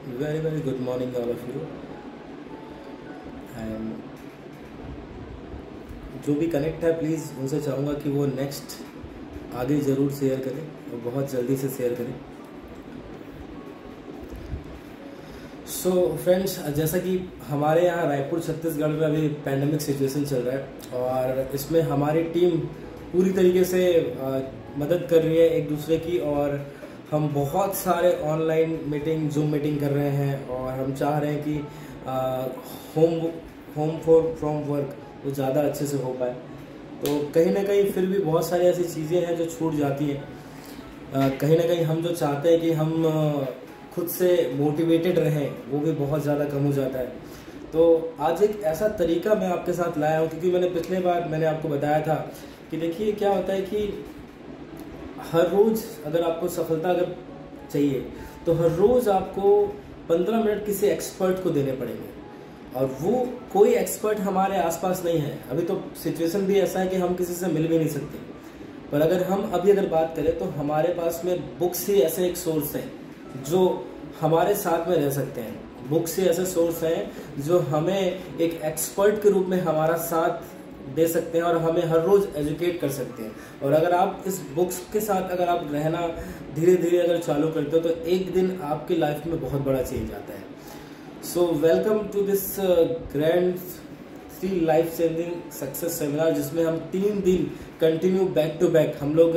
very good morning all of you. And जो भी connect है प्लीज़ उनसे चाहूँगा कि वो नेक्स्ट आगे ज़रूर शेयर करें और बहुत जल्दी से शेयर करें। सो फ्रेंड्स, जैसा कि हमारे यहाँ रायपुर छत्तीसगढ़ में अभी पैंडेमिक सिचुएशन चल रहा है और इसमें हमारी टीम पूरी तरीके से मदद कर रही है एक दूसरे की, और हम बहुत सारे ऑनलाइन मीटिंग जूम मीटिंग कर रहे हैं और हम चाह रहे हैं कि होम फ्रॉम वर्क वो ज़्यादा अच्छे से हो पाए। तो कहीं ना कहीं फिर भी बहुत सारी ऐसी चीज़ें हैं जो छूट जाती हैं। कहीं ना कहीं हम जो चाहते हैं कि हम खुद से मोटिवेटेड रहें वो भी बहुत ज़्यादा कम हो जाता है। तो आज एक ऐसा तरीका मैं आपके साथ लाया हूँ, क्योंकि मैंने पिछले बार आपको बताया था कि देखिए क्या होता है कि हर रोज़ अगर आपको सफलता अगर चाहिए तो हर रोज़ आपको 15 मिनट किसी एक्सपर्ट को देने पड़ेंगे, और वो कोई एक्सपर्ट हमारे आसपास नहीं है। अभी तो सिचुएशन भी ऐसा है कि हम किसी से मिल भी नहीं सकते, पर अगर बात करें तो हमारे पास में बुक्स ही ऐसे एक सोर्स है जो हमारे साथ में रह सकते हैं। बुक्स ही ऐसे सोर्स हैं जो हमें एक एक्सपर्ट के रूप में हमारा साथ दे सकते हैं और हमें हर रोज़ एजुकेट कर सकते हैं। और अगर आप इस बुक्स के साथ अगर आप रहना धीरे धीरे अगर चालू करते हो तो एक दिन आपकी लाइफ में बहुत बड़ा चेंज आता है। So welcome to this grand 3 life changing success seminar, जिसमें हम 3 दिन कंटिन्यू बैक टू बैक हम लोग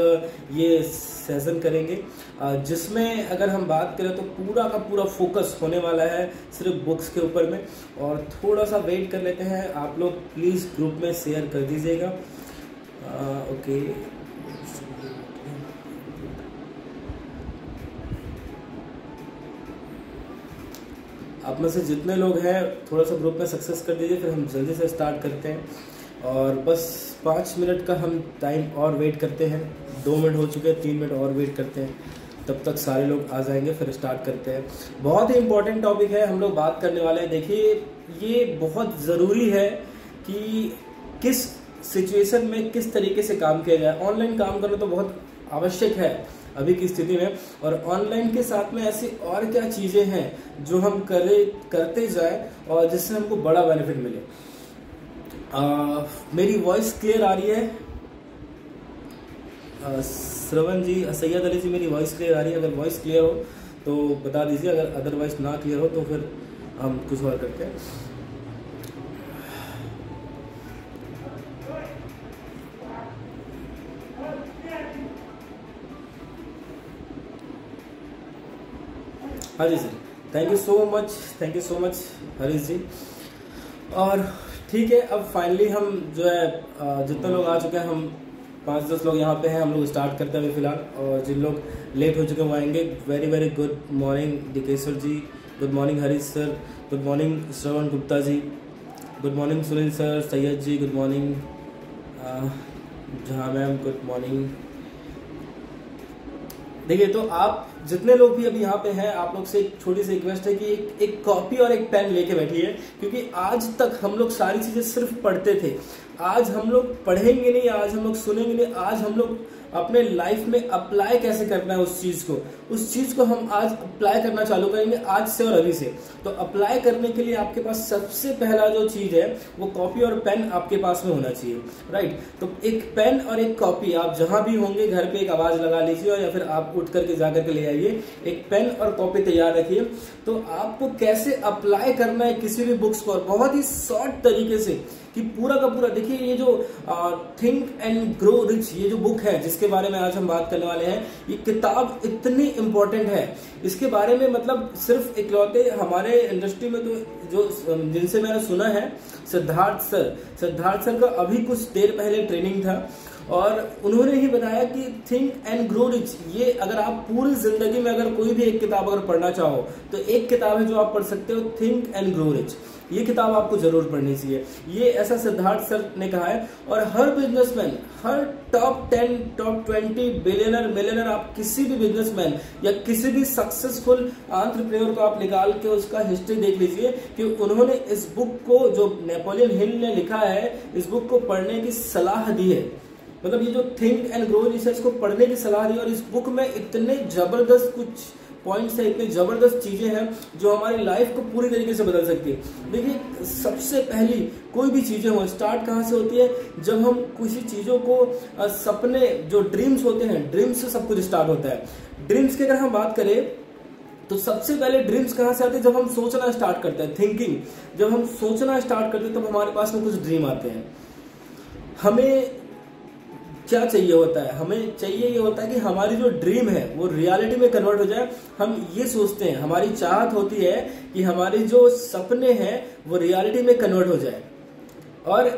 ये सेशन करेंगे, जिसमें अगर हम बात करें तो पूरा का पूरा फोकस होने वाला है सिर्फ बुक्स के ऊपर में। और थोड़ा सा वेट कर लेते हैं, आप लोग प्लीज़ ग्रुप में शेयर कर दीजिएगा। ओके, आप में से जितने लोग हैं थोड़ा सा ग्रुप में सक्सेस कर दीजिए, फिर हम जल्दी से स्टार्ट करते हैं। और बस 5 मिनट का हम टाइम और वेट करते हैं। 2 मिनट हो चुके हैं, 3 मिनट और वेट करते हैं, तब तक सारे लोग आ जाएंगे, फिर स्टार्ट करते हैं। बहुत ही इंपॉर्टेंट टॉपिक है हम लोग बात करने वाले हैं। देखिए ये बहुत ज़रूरी है कि किस सिचुएशन में किस तरीके से काम किया जाए। ऑनलाइन काम करना तो बहुत आवश्यक है अभी की स्थिति में, और ऑनलाइन के साथ में ऐसी और क्या चीज़ें हैं जो हम करते जाए और जिससे हमको बड़ा बेनिफिट मिले। मेरी वॉइस क्लियर आ रही है? श्रवण जी, सैयद अली जी, मेरी वॉइस क्लियर आ रही है? अगर वॉइस क्लियर हो तो बता दीजिए, अगर अदरवाइज ना क्लियर हो तो फिर हम कुछ और करते हैं। हाँ जी sir, thank you so much Harish ji. और ठीक है, अब फाइनली हम जो है जितने लोग आ चुके हैं, हम 5-10 लोग यहाँ पे हैं, हम लोग स्टार्ट करते हैं अभी फिलहाल। और जिन लोग लेट हो चुके हैं वो आएंगे। Very good morning Dikeshwar ji, good morning Harish sir, good morning Shravan Gupta ji, good morning Sunil sir, Syed ji good morning, Jahan ma'am good morning. देखिए, तो आप जितने लोग भी अभी यहाँ पे हैं, आप लोग से एक छोटी सी रिक्वेस्ट है कि एक कॉपी और एक पेन लेके बैठिए, क्योंकि आज तक हम लोग सारी चीजें सिर्फ पढ़ते थे। आज हम लोग पढ़ेंगे नहीं, आज हम लोग सुनेंगे नहीं, आज हम लोग अपने लाइफ में अप्लाई कैसे करना है उस चीज को हम आज अप्लाई करना चालू करेंगे, आज से और अभी से। तो अप्लाई करने के लिए आपके पास सबसे पहला जो चीज है वो कॉपी और पेन आपके पास में होना चाहिए, राइट। तो एक पेन और एक कॉपी, आप जहां भी होंगे घर पे एक आवाज लगा लीजिए, और या फिर आप उठ करके जाकर के ले आइए, एक पेन और कॉपी तैयार रखिए। तो आपको कैसे अप्लाई करना है किसी भी बुक्स को, बहुत ही शॉर्ट तरीके से, कि पूरा का पूरा। देखिए ये जो थिंक एंड ग्रो रिच, ये जो बुक है जिसके बारे में आज हम बात करने वाले हैं, ये किताब इतनी इंपॉर्टेंट है। इसके बारे में मतलब सिर्फ इकलौते हमारे इंडस्ट्री में तो जो जिनसे मैंने सुना है, सिद्धार्थ सर का अभी कुछ देर पहले ट्रेनिंग था, और उन्होंने ही बताया कि थिंक एंड ग्रो रिच, ये अगर आप पूरी जिंदगी में अगर कोई भी एक किताब अगर पढ़ना चाहो तो एक किताब है जो आप पढ़ सकते हो, थिंक एंड ग्रो रिच। ये किताब आपको जरूर पढ़नी चाहिए, ये ऐसा सिद्धार्थ सर ने कहा है। और हर बिजनेसमैन, हर टॉप 10, टॉप 20 बिलियनर मिलियनर, आप किसी भी बिजनेसमैन या किसी भी सक्सेसफुल एंटरप्रेन्योर को आप निकाल के उसका हिस्ट्री देख लीजिए कि उन्होंने इस बुक को, जो नेपोलियन हिल ने लिखा है, इस बुक को पढ़ने की सलाह दी है। मतलब ये जो थिंक एंड ग्रो रिसर्च को पढ़ने की सलाह दी, और इस बुक में इतने जबरदस्त कुछ पॉइंट्स है, इतने जबरदस्त चीजें हैं जो हमारी लाइफ को पूरी तरीके से बदल सकती है। देखिए, सबसे पहली कोई भी चीजें हो, स्टार्ट कहाँ से होती है? जब हम किसी चीजों को सपने, जो ड्रीम्स होते हैं, ड्रीम्स से सब कुछ स्टार्ट होता है। ड्रीम्स की अगर हम बात करें तो सबसे पहले ड्रीम्स कहाँ से आते हैं? जब हम सोचना स्टार्ट करते हैं, थिंकिंग। जब हम सोचना स्टार्ट करते हैं तब हमारे पास में कुछ ड्रीम आते हैं। हमें क्या चाहिए होता है? हमें चाहिए ये होता है कि हमारी जो ड्रीम है वो रियलिटी में कन्वर्ट हो जाए। हम ये सोचते हैं, हमारी चाहत होती है कि हमारी जो सपने हैं वो रियलिटी में कन्वर्ट हो जाए। और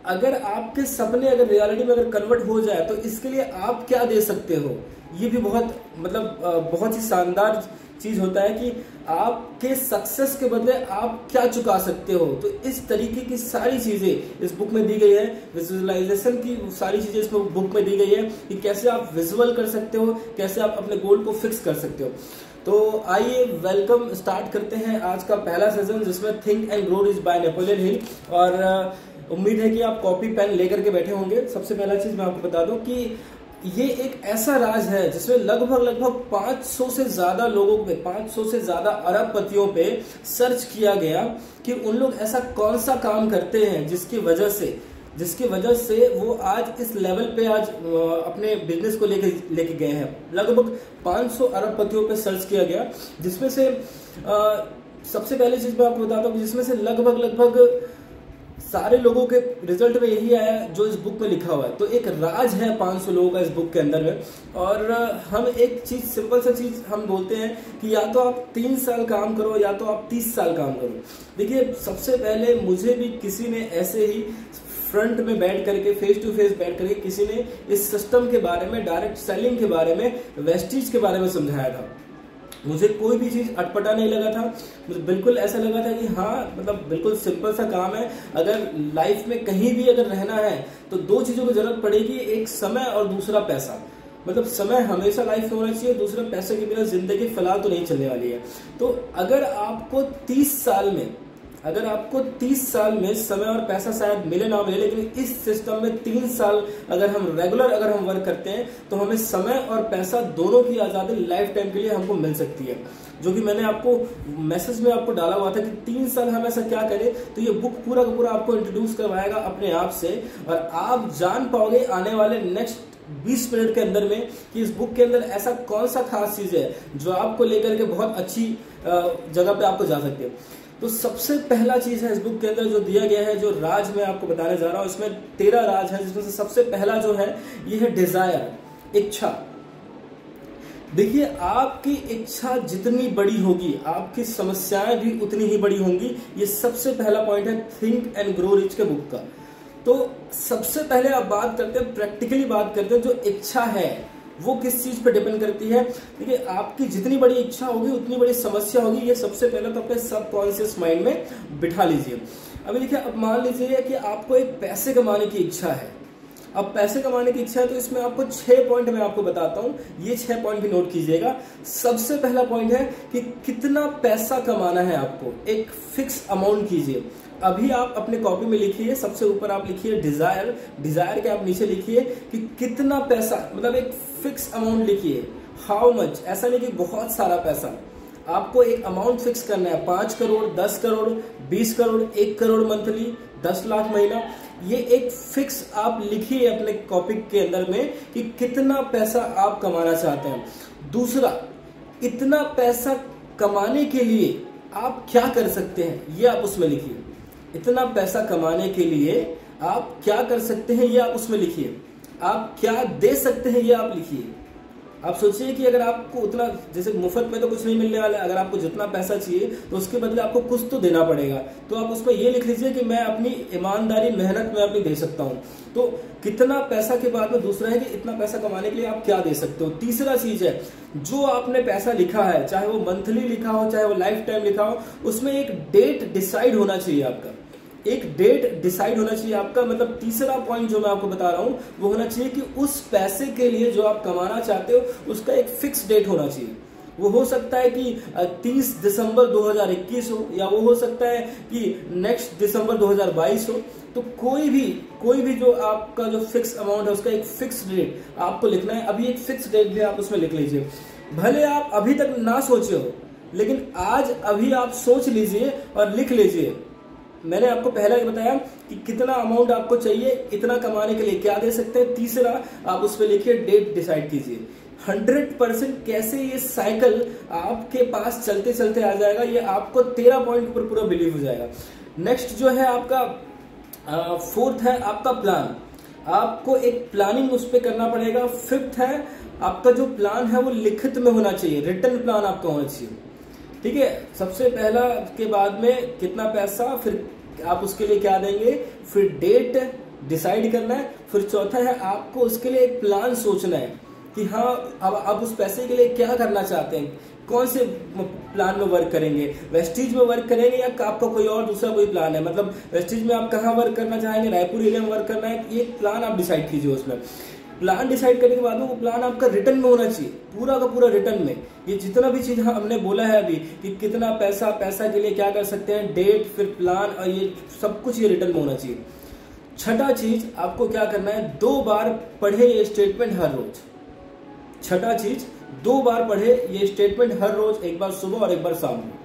अगर आपके सपने अगर रियलिटी में अगर कन्वर्ट हो जाए तो इसके लिए आप क्या दे सकते हो, ये भी बहुत ही शानदार चीज होता है कि आपके सक्सेस के बदले आप क्या चुका सकते हो। तो इस तरीके की सारी चीजें इस बुक में दी गई है। विजुअलाइजेशन की सारी चीजें इस बुक में दी गई है कि कैसे आप विजुअल कर सकते हो, कैसे आप अपने गोल को फिक्स कर सकते हो। तो आइए वेलकम स्टार्ट करते हैं आज का पहला सेशन, जिसमें think and grow rich by Napoleon Hill. और उम्मीद है कि आप कॉपी पेन लेकर के बैठे होंगे। सबसे पहला चीज मैं आपको बता दूं कि ये एक ऐसा राज है जिसमें लगभग 500 से ज्यादा लोगों पे, 500 से ज्यादा अरबपतियों पे सर्च किया गया कि उन लोग ऐसा कौन सा काम करते हैं जिसकी वजह से वो आज इस लेवल पे आज अपने बिजनेस को लेके गए हैं। लगभग 500 अरबपतियों पे सर्च किया गया, जिसमें से सबसे पहली चीज मैं आपको बताता हूँ, जिसमें से लगभग सारे लोगों के रिजल्ट में यही आया जो इस बुक में लिखा हुआ है। तो एक राज है 500 लोगों का इस बुक के अंदर में। और हम एक चीज, सिंपल सा चीज हम बोलते हैं कि या तो आप 3 साल काम करो या तो आप 30 साल काम करो। देखिए, सबसे पहले मुझे भी किसी ने ऐसे ही फ्रंट में बैठ करके, फेस टू फेस बैठ करके किसी ने इस सिस्टम के बारे में, डायरेक्ट सेलिंग के बारे में, वेस्टीज के बारे में समझाया था। मुझे कोई भी चीज अटपटा नहीं लगा था। मुझे बिल्कुल ऐसा लगा था कि हाँ, मतलब बिल्कुल सिंपल सा काम है। अगर लाइफ में कहीं भी अगर रहना है तो 2 चीजों की जरूरत पड़ेगी, एक समय और दूसरा पैसा। मतलब समय हमेशा लाइफ में होना चाहिए, दूसरा पैसे के बिना जिंदगी फिलहाल तो नहीं चलने वाली है। तो अगर आपको 30 साल में समय और पैसा शायद मिले ना मिले, लेकिन इस सिस्टम में 3 साल अगर हम वर्क करते हैं तो हमें समय और पैसा दोनों की आजादी लाइफ टाइम के लिए हमको मिल सकती है। जो कि मैंने आपको मैसेज में आपको डाला हुआ था कि 3 साल हम ऐसा क्या करें। तो ये बुक पूरा का पूरा आपको इंट्रोड्यूस करवाएगा अपने आप से, और आप जान पाओगे आने वाले नेक्स्ट 20 मिनट के अंदर में कि इस बुक के अंदर ऐसा कौन सा खास चीज है जो आपको लेकर के बहुत अच्छी जगह पे आपको जा सकती है। तो सबसे पहला चीज है इस बुक के अंदर जो दिया गया है, जो राज मैं आपको बताने जा रहा हूं। इसमें 13 राज है, जिसमें से सबसे पहला जो है ये है डिजायर, इच्छा। देखिए, आपकी इच्छा जितनी बड़ी होगी आपकी समस्याएं भी उतनी ही बड़ी होंगी। ये सबसे पहला पॉइंट है थिंक एंड ग्रो रिच के बुक का। तो सबसे पहले आप बात करते हैं, प्रैक्टिकली बात करते हैं, जो इच्छा है वो किस चीज पे डिपेंड करती है। देखिए, आपकी जितनी बड़ी इच्छा होगी उतनी बड़ी समस्या होगी। ये सबसे पहले तो अपने सबकॉन्शियस माइंड में बिठा लीजिए। अभी देखिए, अब मान लीजिए कि आपको एक पैसे कमाने की इच्छा है। अब पैसे कमाने की इच्छा है तो इसमें आपको 6 पॉइंट मैं आपको बताता हूं, ये 6 पॉइंट भी नोट कीजिएगा। सबसे पहला पॉइंट है कि कितना पैसा कमाना है आपको, एक फिक्स अमाउंट कीजिए। अभी आप अपने कॉपी में लिखिए, सबसे ऊपर आप लिखिए डिजायर के आप नीचे लिखिए कि कितना पैसा, मतलब एक फिक्स अमाउंट लिखिए, हाउ मच। ऐसा नहीं कि बहुत सारा पैसा, आपको एक अमाउंट फिक्स करना है। 5 करोड़, 10 करोड़, 20 करोड़, 1 करोड़ मंथली, 10 लाख महीना। ये एक फिक्स आप लिखिए अपने कॉपी के अंदर में कि कितना पैसा आप कमाना चाहते हैं। दूसरा, इतना पैसा कमाने के लिए आप क्या कर सकते हैं, ये आप उसमें लिखिए। इतना पैसा कमाने के लिए आप क्या कर सकते हैं, ये आप उसमें लिखिए। आप क्या दे सकते हैं, ये आप लिखिए। आप सोचिए कि अगर आपको उतना, जैसे मुफ्त में तो कुछ नहीं मिलने वाला है, अगर आपको जितना पैसा चाहिए तो उसके बदले आपको कुछ तो देना पड़ेगा। तो आप उसमें ये लिख लीजिए कि मैं अपनी ईमानदारी, मेहनत में अपनी दे सकता हूँ। तो कितना पैसा के बाद में दूसरा है कि इतना पैसा कमाने के लिए आप क्या दे सकते हो। तीसरा चीज है, जो आपने पैसा लिखा है, चाहे वो मंथली लिखा हो चाहे वो लाइफ टाइम लिखा हो, उसमें एक डेट डिसाइड होना चाहिए आपका। एक डेट डिसाइड होना चाहिए आपका। मतलब तीसरा पॉइंट जो मैं आपको बता रहा हूं वो होना चाहिए कि उस पैसे के लिए जो आप कमाना चाहते हो उसका एक फिक्स डेट होना चाहिए। वो हो सकता है कि 30 दिसंबर 2021 हो, या वो हो सकता है कि नेक्स्ट दिसंबर 2022 हो। तो कोई भी जो आपका जो फिक्स अमाउंट है उसका एक फिक्स डेट आपको लिखना है। अभी एक फिक्स डेट भी आप उसमें लिख लीजिए। भले आप अभी तक ना सोचे हो, लेकिन आज अभी आप सोच लीजिए और लिख लीजिए। मैंने आपको पहले ही बताया कि कितना अमाउंट आपको चाहिए इतना कमाने के लिए, क्या दे सकते हैं। तीसरा, आप उस पर लिखिए, डेट डिसाइड कीजिए। 100% कैसे ये साइकिल आपके पास चलते चलते आ जाएगा, ये आपको 13 पॉइंट पर पूरा बिलीव हो जाएगा। नेक्स्ट जो है आपका फोर्थ है आपका प्लान। आपको एक प्लानिंग उस पर करना पड़ेगा। फिफ्थ है आपका जो प्लान है वो लिखित में होना चाहिए, रिटन प्लान आपका होना चाहिए। ठीक है, सबसे पहला के बाद में कितना पैसा, फिर आप उसके लिए क्या देंगे, फिर डेट डिसाइड करना है, फिर चौथा है आपको उसके लिए एक प्लान सोचना है कि हाँ अब आप उस पैसे के लिए क्या करना चाहते हैं, कौन से प्लान में वर्क करेंगे, वेस्टीज में वर्क करेंगे या आपका कोई और दूसरा कोई प्लान है। मतलब वेस्टीज में आप कहाँ वर्क करना चाहेंगे, रायपुर एरिया में वर्क करना है, ये प्लान आप डिसाइड कीजिए। उसमें प्लान डिसाइड करने के बाद में वो प्लान आपका रिटर्न में होना चाहिए, पूरा का पूरा रिटर्न में। ये जितना भी चीज हमने बोला है अभी कि कितना पैसा, पैसा के लिए क्या कर सकते हैं, डेट, फिर प्लान, और ये सब कुछ ये रिटर्न में होना चाहिए। छठा चीज आपको क्या करना है, 2 बार पढ़े ये स्टेटमेंट हर रोज। छठा चीज, 2 बार पढ़े ये स्टेटमेंट हर रोज, एक बार सुबह और एक बार शाम को।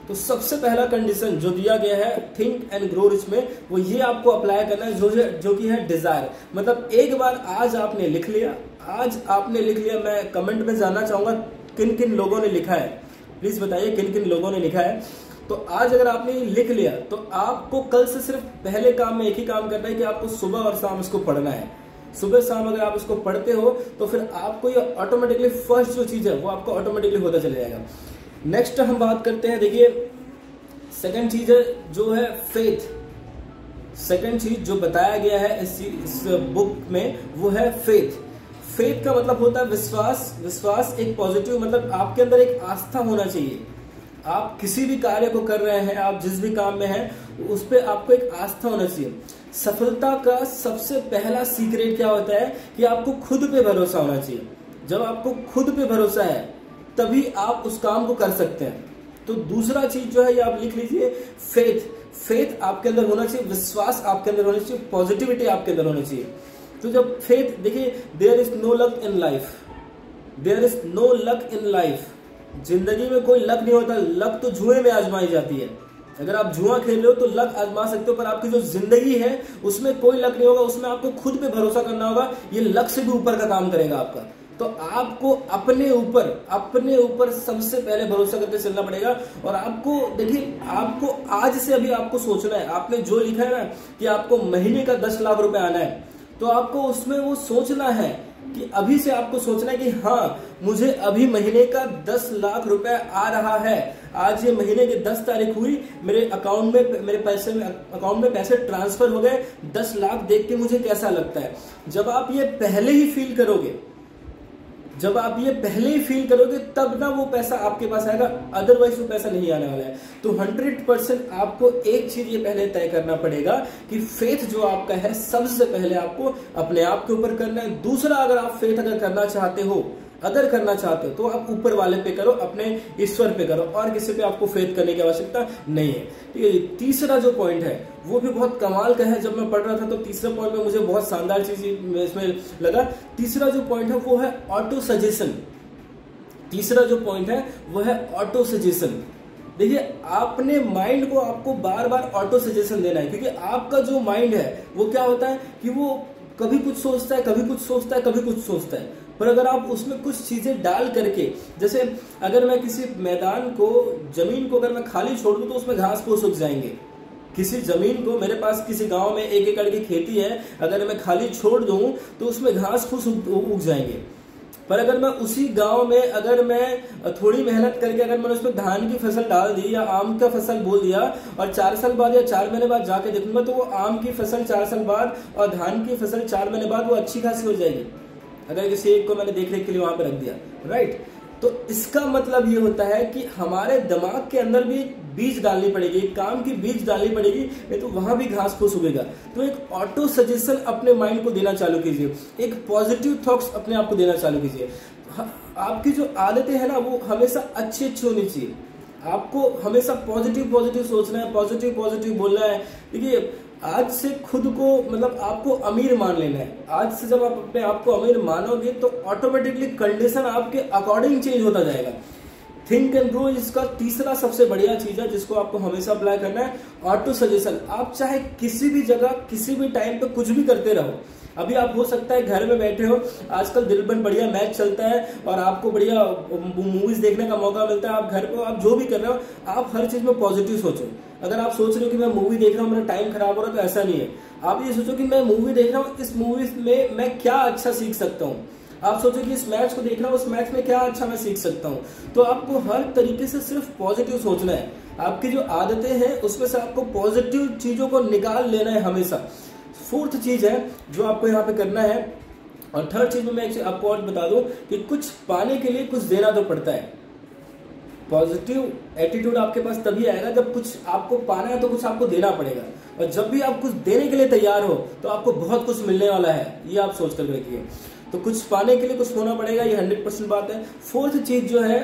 तो सबसे पहला कंडीशन जो दिया गया है थिंक एंड ग्रो रिच में, वो ये आपको अप्लाई करना है जो कि है डिजायर। मतलब एक बार आज आपने लिख लिया, आज आपने लिख लिया। मैं कमेंट में जानना चाहूंगा किन किन लोगों ने लिखा है, प्लीज बताइए किन किन लोगों ने लिखा है। तो आज अगर आपने लिख लिया तो आपको कल से सिर्फ पहले काम में एक ही काम करना है कि आपको सुबह और शाम इसको पढ़ना है। सुबह शाम अगर आप इसको पढ़ते हो तो फिर आपको ये ऑटोमेटिकली फर्स्ट जो चीज है वो आपको ऑटोमेटिकली होता चला जाएगा। नेक्स्ट हम बात करते हैं, देखिए सेकंड चीज है जो है फेथ। सेकंड चीज जो बताया गया है इस बुक में वो है फेथ। फेथ का मतलब होता है विश्वास। विश्वास एक पॉजिटिव, मतलब आपके अंदर एक आस्था होना चाहिए। आप किसी भी कार्य को कर रहे हैं, आप जिस भी काम में हैं, उस पर आपको एक आस्था होना चाहिए। सफलता का सबसे पहला सीक्रेट क्या होता है कि आपको खुद पे भरोसा होना चाहिए। जब आपको खुद पे भरोसा है तभी आप उस काम को कर सकते हैं। तो दूसरा चीज जो है ये आप लिख लीजिए, फेथ। फेथ आपके अंदर होना चाहिए, विश्वास आपके अंदर होना चाहिए, पॉजिटिविटी आपके अंदर होनी चाहिए। तो जब फेथ, देखिए there is no luck in life, there is no luck in life. जिंदगी में कोई लक नहीं होता, लक तो जुए में आजमाई जाती है। अगर आप जुआ खेल रहे हो तो लक आजमा सकते हो, पर आपकी जो जिंदगी है उसमें कोई लक नहीं होगा, उसमें आपको खुद पे भरोसा करना होगा। ये लक से भी ऊपर का काम करेगा आपका। तो आपको अपने ऊपर सबसे पहले भरोसा करके चलना पड़ेगा। और आपको देखिए, आपको आज से अभी आपको सोचना है, आपने जो लिखा है ना कि आपको महीने का 10 लाख रुपए आना है, तो आपको उसमें वो सोचना है कि अभी से आपको सोचना है कि हाँ मुझे अभी महीने का 10 लाख रुपए आ रहा है। आज ये महीने की 10 तारीख हुई, मेरे अकाउंट में पैसे ट्रांसफर हो गए, 10 लाख देख के मुझे कैसा लगता है। जब आप ये पहले ही फील करोगे, तब ना वो पैसा आपके पास आएगा, अदरवाइज वो पैसा नहीं आने वाला है। तो 100% आपको एक चीज ये पहले तय करना पड़ेगा कि फेथ जो आपका है सबसे पहले आपको अपने आप के ऊपर करना है। दूसरा, अगर आप फेथ करना चाहते हो तो आप ऊपर वाले पे करो, अपने ईश्वर पे करो, और किसी पे आपको फेथ करने की आवश्यकता नहीं है। ठीक है। तीसरा जो पॉइंट है वो भी बहुत कमाल का है। जब मैं पढ़ रहा था तो तीसरा पॉइंट में मुझे बहुत शानदार चीज इसमें लगा। तीसरा जो पॉइंट है वो है ऑटो सजेशन। तीसरा जो पॉइंट है वो है ऑटो सजेशन। देखिए, आपने माइंड को आपको बार बार ऑटो सजेशन देना है, क्योंकि आपका जो माइंड है वो क्या होता है कि वो कभी कुछ सोचता है, कभी कुछ सोचता है। पर अगर आप उसमें कुछ चीजें डाल करके, जैसे अगर मैं किसी मैदान को, जमीन को अगर मैं खाली छोड़ दूं तो उसमें घास फूस उग जाएंगे। किसी जमीन को, मेरे पास किसी गांव में 1 एकड़ की खेती है, अगर मैं खाली छोड़ दूं तो उसमें घास फूस उग जाएंगे। पर अगर मैं उसी गांव में, अगर मैं थोड़ी मेहनत करके अगर मैंने उसमें धान की फसल डाल दी या आम का फसल बोल दिया, और 4 साल बाद या 4 महीने बाद जाके देखूंगा तो वो आम की फसल 4 साल बाद और धान की फसल 4 महीने बाद वो अच्छी खासी हो जाएगी, अगर किसी एक को मैंने देखने के लिए वहां पे रख दिया। राइट। तो इसका मतलब ये होता है कि हमारे दिमाग के अंदर भी बीज डालनी पड़ेगी, काम की बीज डालनी पड़ेगी, नहीं तो वहां भी घास फूस उगेगा। तो एक ऑटो सजेशन अपने माइंड को देना चालू कीजिए, एक पॉजिटिव थॉट्स अपने आप को देना चालू कीजिए। आपकी जो आदतें हैं ना वो हमेशा अच्छी होनी चाहिए। आपको हमेशा पॉजिटिव सोचना है, पॉजिटिव बोलना है। देखिए, आज से खुद को मतलब आपको अमीर मान लेना है। आज से जब आप अपने आप को अमीर मानोगे तो ऑटोमेटिकली कंडीशन आपके अकॉर्डिंग चेंज होता जाएगा। थिंक एंड ग्रो इसका तीसरा सबसे बढ़िया चीज है जिसको आपको हमेशा अप्लाई करना है, ऑटो सजेशन। आप चाहे किसी भी जगह किसी भी टाइम पे कुछ भी करते रहो। अभी आप हो सकता है घर में बैठे हो, आजकल दिन भर बढ़िया मैच चलता है और आपको बढ़िया मूवीज देखने का मौका मिलता है, आप घर पे आप जो भी कर रहे हो आप हर चीज में पॉजिटिव सोचो। अगर आप सोच रहे हो कि मैं मूवी देख रहा हूँ मेरा टाइम खराब हो रहा है, तो ऐसा नहीं है। आप ये सोचो कि मैं मूवी देख रहा हूँ, इस मूवी में मैं क्या अच्छा सीख सकता हूँ। आप सोचो कि इस मैच को देख रहा हूँ, उस मैच में क्या अच्छा मैं सीख सकता हूँ। तो आपको हर तरीके से सिर्फ पॉजिटिव सोचना है। आपकी जो आदतें हैं उसमें से आपको पॉजिटिव चीजों को निकाल लेना है हमेशा। फोर्थ चीज है जो आपको यहाँ पे करना है। और थर्ड चीज में मैं आपको और बता दूं कि कुछ पाने के लिए कुछ देना तो पड़ता है। पॉजिटिव एटीट्यूड आपके पास तभी आएगा जब कुछ आपको पाना है तो कुछ आपको देना पड़ेगा। और जब भी आप कुछ देने के लिए तैयार हो तो आपको बहुत कुछ मिलने वाला है, ये आप सोच कर रखिए। तो कुछ पाने के लिए कुछ होना पड़ेगा, ये 100% बात है। फोर्थ चीज जो है,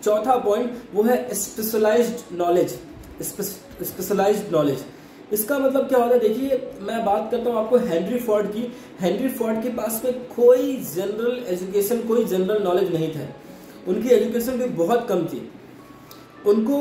चौथा पॉइंट, वो है स्पेशलाइज्ड नॉलेज। स्पेशलाइज्ड नॉलेज इसका मतलब क्या होता है, देखिए मैं बात करता हूँ आपको हेनरी फोर्ड की। हेनरी फोर्ड के पास में कोई जनरल एजुकेशन, कोई जनरल नॉलेज नहीं था। उनकी एजुकेशन भी बहुत कम थी। उनको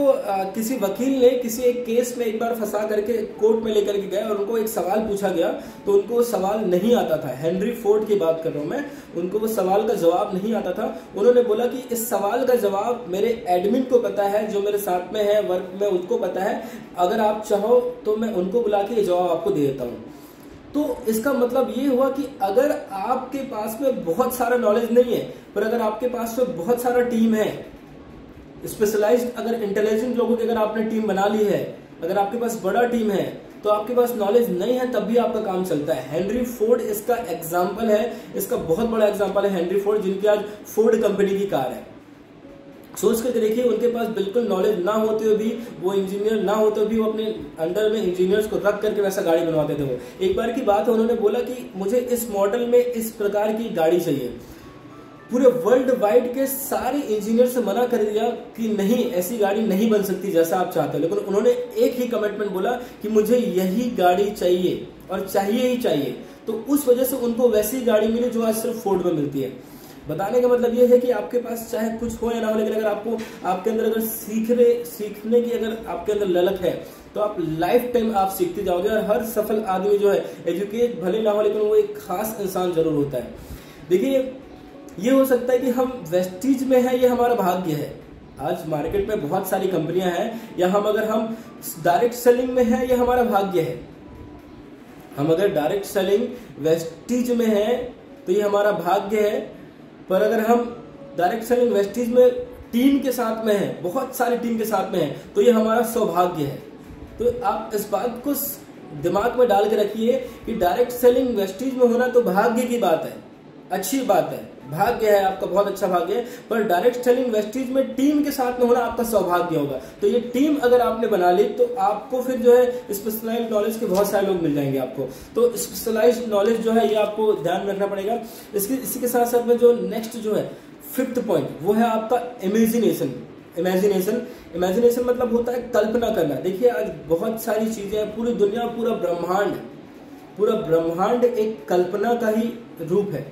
किसी वकील ने किसी एक केस में एक बार फंसा करके कोर्ट में लेकर के गए और उनको एक सवाल पूछा गया तो उनको वो सवाल नहीं आता था। हेनरी फोर्ड की बात कर रहा हूं मैं, उनको वो सवाल का जवाब नहीं आता था। उन्होंने बोला कि इस सवाल का जवाब मेरे एडमिन को पता है, जो मेरे साथ में है वर्क में, उसको पता है। अगर आप चाहो तो मैं उनको बुला के ये जवाब आपको दे देता हूँ। तो इसका मतलब ये हुआ कि अगर आपके पास में बहुत सारा नॉलेज नहीं है, पर अगर आपके पास में बहुत सारा टीम है, स्पेशलाइज्ड अगर इंटेलिजेंट लोगों की अगर आपने टीम बना ली है, अगर आपके पास बड़ा टीम है, तो आपके पास नॉलेज नहीं है तब भी आपका काम चलता है। हेनरी फोर्ड इसका एग्जाम्पल है, इसका बहुत बड़ा एग्जाम्पल है हेनरी फोर्ड, जिनकी आज फोर्ड कंपनी की कार है। सोच करके देखिए, उनके पास बिल्कुल नॉलेज ना होते हुए भी, वो इंजीनियर ना होते हुए भी, वो अपने अंडर में इंजीनियर्स को रख करके वैसा गाड़ी बनवाते थे। वो एक बार की बात है, उन्होंने बोला कि मुझे इस मॉडल में इस प्रकार की गाड़ी चाहिए। पूरे वर्ल्ड वाइड के सारे इंजीनियर से मना कर दिया कि नहीं, ऐसी गाड़ी नहीं बन सकती जैसा आप चाहते हो। लेकिन उन्होंने एक ही कमिटमेंट बोला कि मुझे यही गाड़ी चाहिए और चाहिए ही चाहिए। तो उस वजह से उनको वैसी गाड़ी मिली जो आज सिर्फ फोर्ड में मिलती है। बताने का मतलब ये है कि आपके पास चाहे कुछ हो या ना हो, लेकिन अगर आपको आपके अंदर अगर सीखने की अगर आपके अंदर ललक है तो आप लाइफ टाइम आप सीखते जाओगे। और हर सफल आदमी जो है, एजुकेट भले ना हो लेकिन वो एक खास इंसान जरूर होता है। देखिए, ये हो सकता है कि हम वेस्टीज में है, ये हमारा भाग्य है। आज मार्केट में बहुत सारी कंपनियां हैं, या हम डायरेक्ट सेलिंग में है, ये हमारा भाग्य है। हम अगर डायरेक्ट सेलिंग वेस्टीज में है तो ये हमारा भाग्य है। पर अगर हम डायरेक्ट सेलिंग वेस्टीज में टीम के साथ में है, बहुत सारी टीम के साथ में है, तो ये हमारा सौभाग्य है। तो आप इस बात को दिमाग में डाल के रखिए कि डायरेक्ट सेलिंग वेस्टीज में होना तो भाग्य की बात है, अच्छी बात है, भाग्य है आपका, बहुत अच्छा भाग्य है। पर डायरेक्ट सेलिंग वेस्टीज में टीम के साथ में होना आपका सौभाग्य होगा। तो ये टीम अगर आपने बना ली तो आपको फिर जो है स्पेशलाइज्ड नॉलेज के बहुत सारे लोग मिल जाएंगे आपको। तो स्पेशलाइज्ड नॉलेज जो है ये आपको ध्यान रखना पड़ेगा। इसी के साथ साथ में जो नेक्स्ट जो है फिफ्थ पॉइंट, वो है आपका इमेजिनेशन। इमेजिनेशन मतलब होता है कल्पना करना। देखिए, आज बहुत सारी चीजें, पूरी दुनिया, पूरा ब्रह्मांड एक कल्पना का ही रूप है।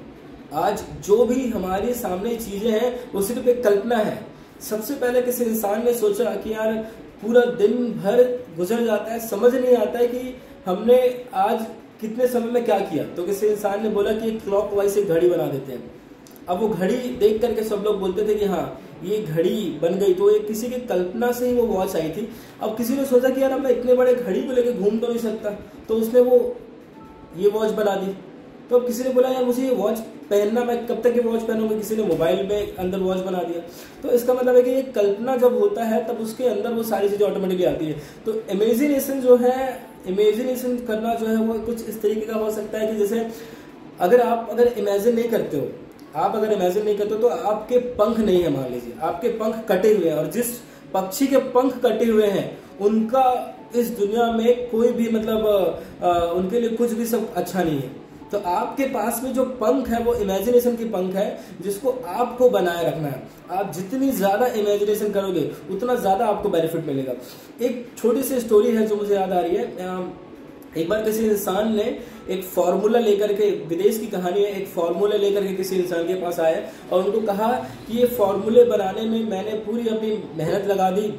आज जो भी हमारे सामने चीजें हैं वो सिर्फ एक कल्पना है। सबसे पहले किसी इंसान ने सोचा कि यार पूरा दिन भर गुजर जाता है, समझ नहीं आता है कि हमने आज कितने समय में क्या किया। तो किसी इंसान ने बोला कि क्लॉक वाइज एक घड़ी बना देते हैं। अब वो घड़ी देख करके सब लोग बोलते थे कि हाँ ये घड़ी बन गई। तो ये किसी की कल्पना से ही वो वॉच आई थी। अब किसी ने सोचा कि यार अब मैं इतने बड़े घड़ी को लेकर घूम तो नहीं सकता, तो उसने वो ये वॉच बना दी। तो अब किसी ने बोला यार मुझे ये वॉच पहनना, मैं कब तक ये वॉच पहनूंगा, किसी ने मोबाइल में अंदर वॉच बना दिया। तो इसका मतलब है कि ये कल्पना जब होता है तब उसके अंदर वो सारी चीजें ऑटोमेटिकली आती है। तो इमेजिनेशन जो है, इमेजिनेशन करना जो है वो कुछ इस तरीके का हो सकता है कि जैसे अगर इमेजिन नहीं करते हो, तो आपके पंख नहीं है, मान लीजिए आपके पंख कटे हुए हैं, और जिस पक्षी के पंख कटे हुए हैं उनका इस दुनिया में कोई भी मतलब उनके लिए कुछ भी सब अच्छा नहीं है। तो आपके पास में जो पंख है वो इमेजिनेशन की पंख है, जिसको आपको बनाए रखना है। आप जितनी ज्यादा इमेजिनेशन करोगे उतना ज्यादा आपको बेनिफिट मिलेगा। एक छोटी सी स्टोरी है जो मुझे याद आ रही है। एक बार किसी इंसान ने एक फॉर्मूला लेकर के, विदेश की कहानी है, एक फॉर्मूला लेकर के किसी इंसान के पास आए और उनको कहा कि ये फॉर्मूले बनाने में मैंने पूरी अपनी मेहनत लगा दी,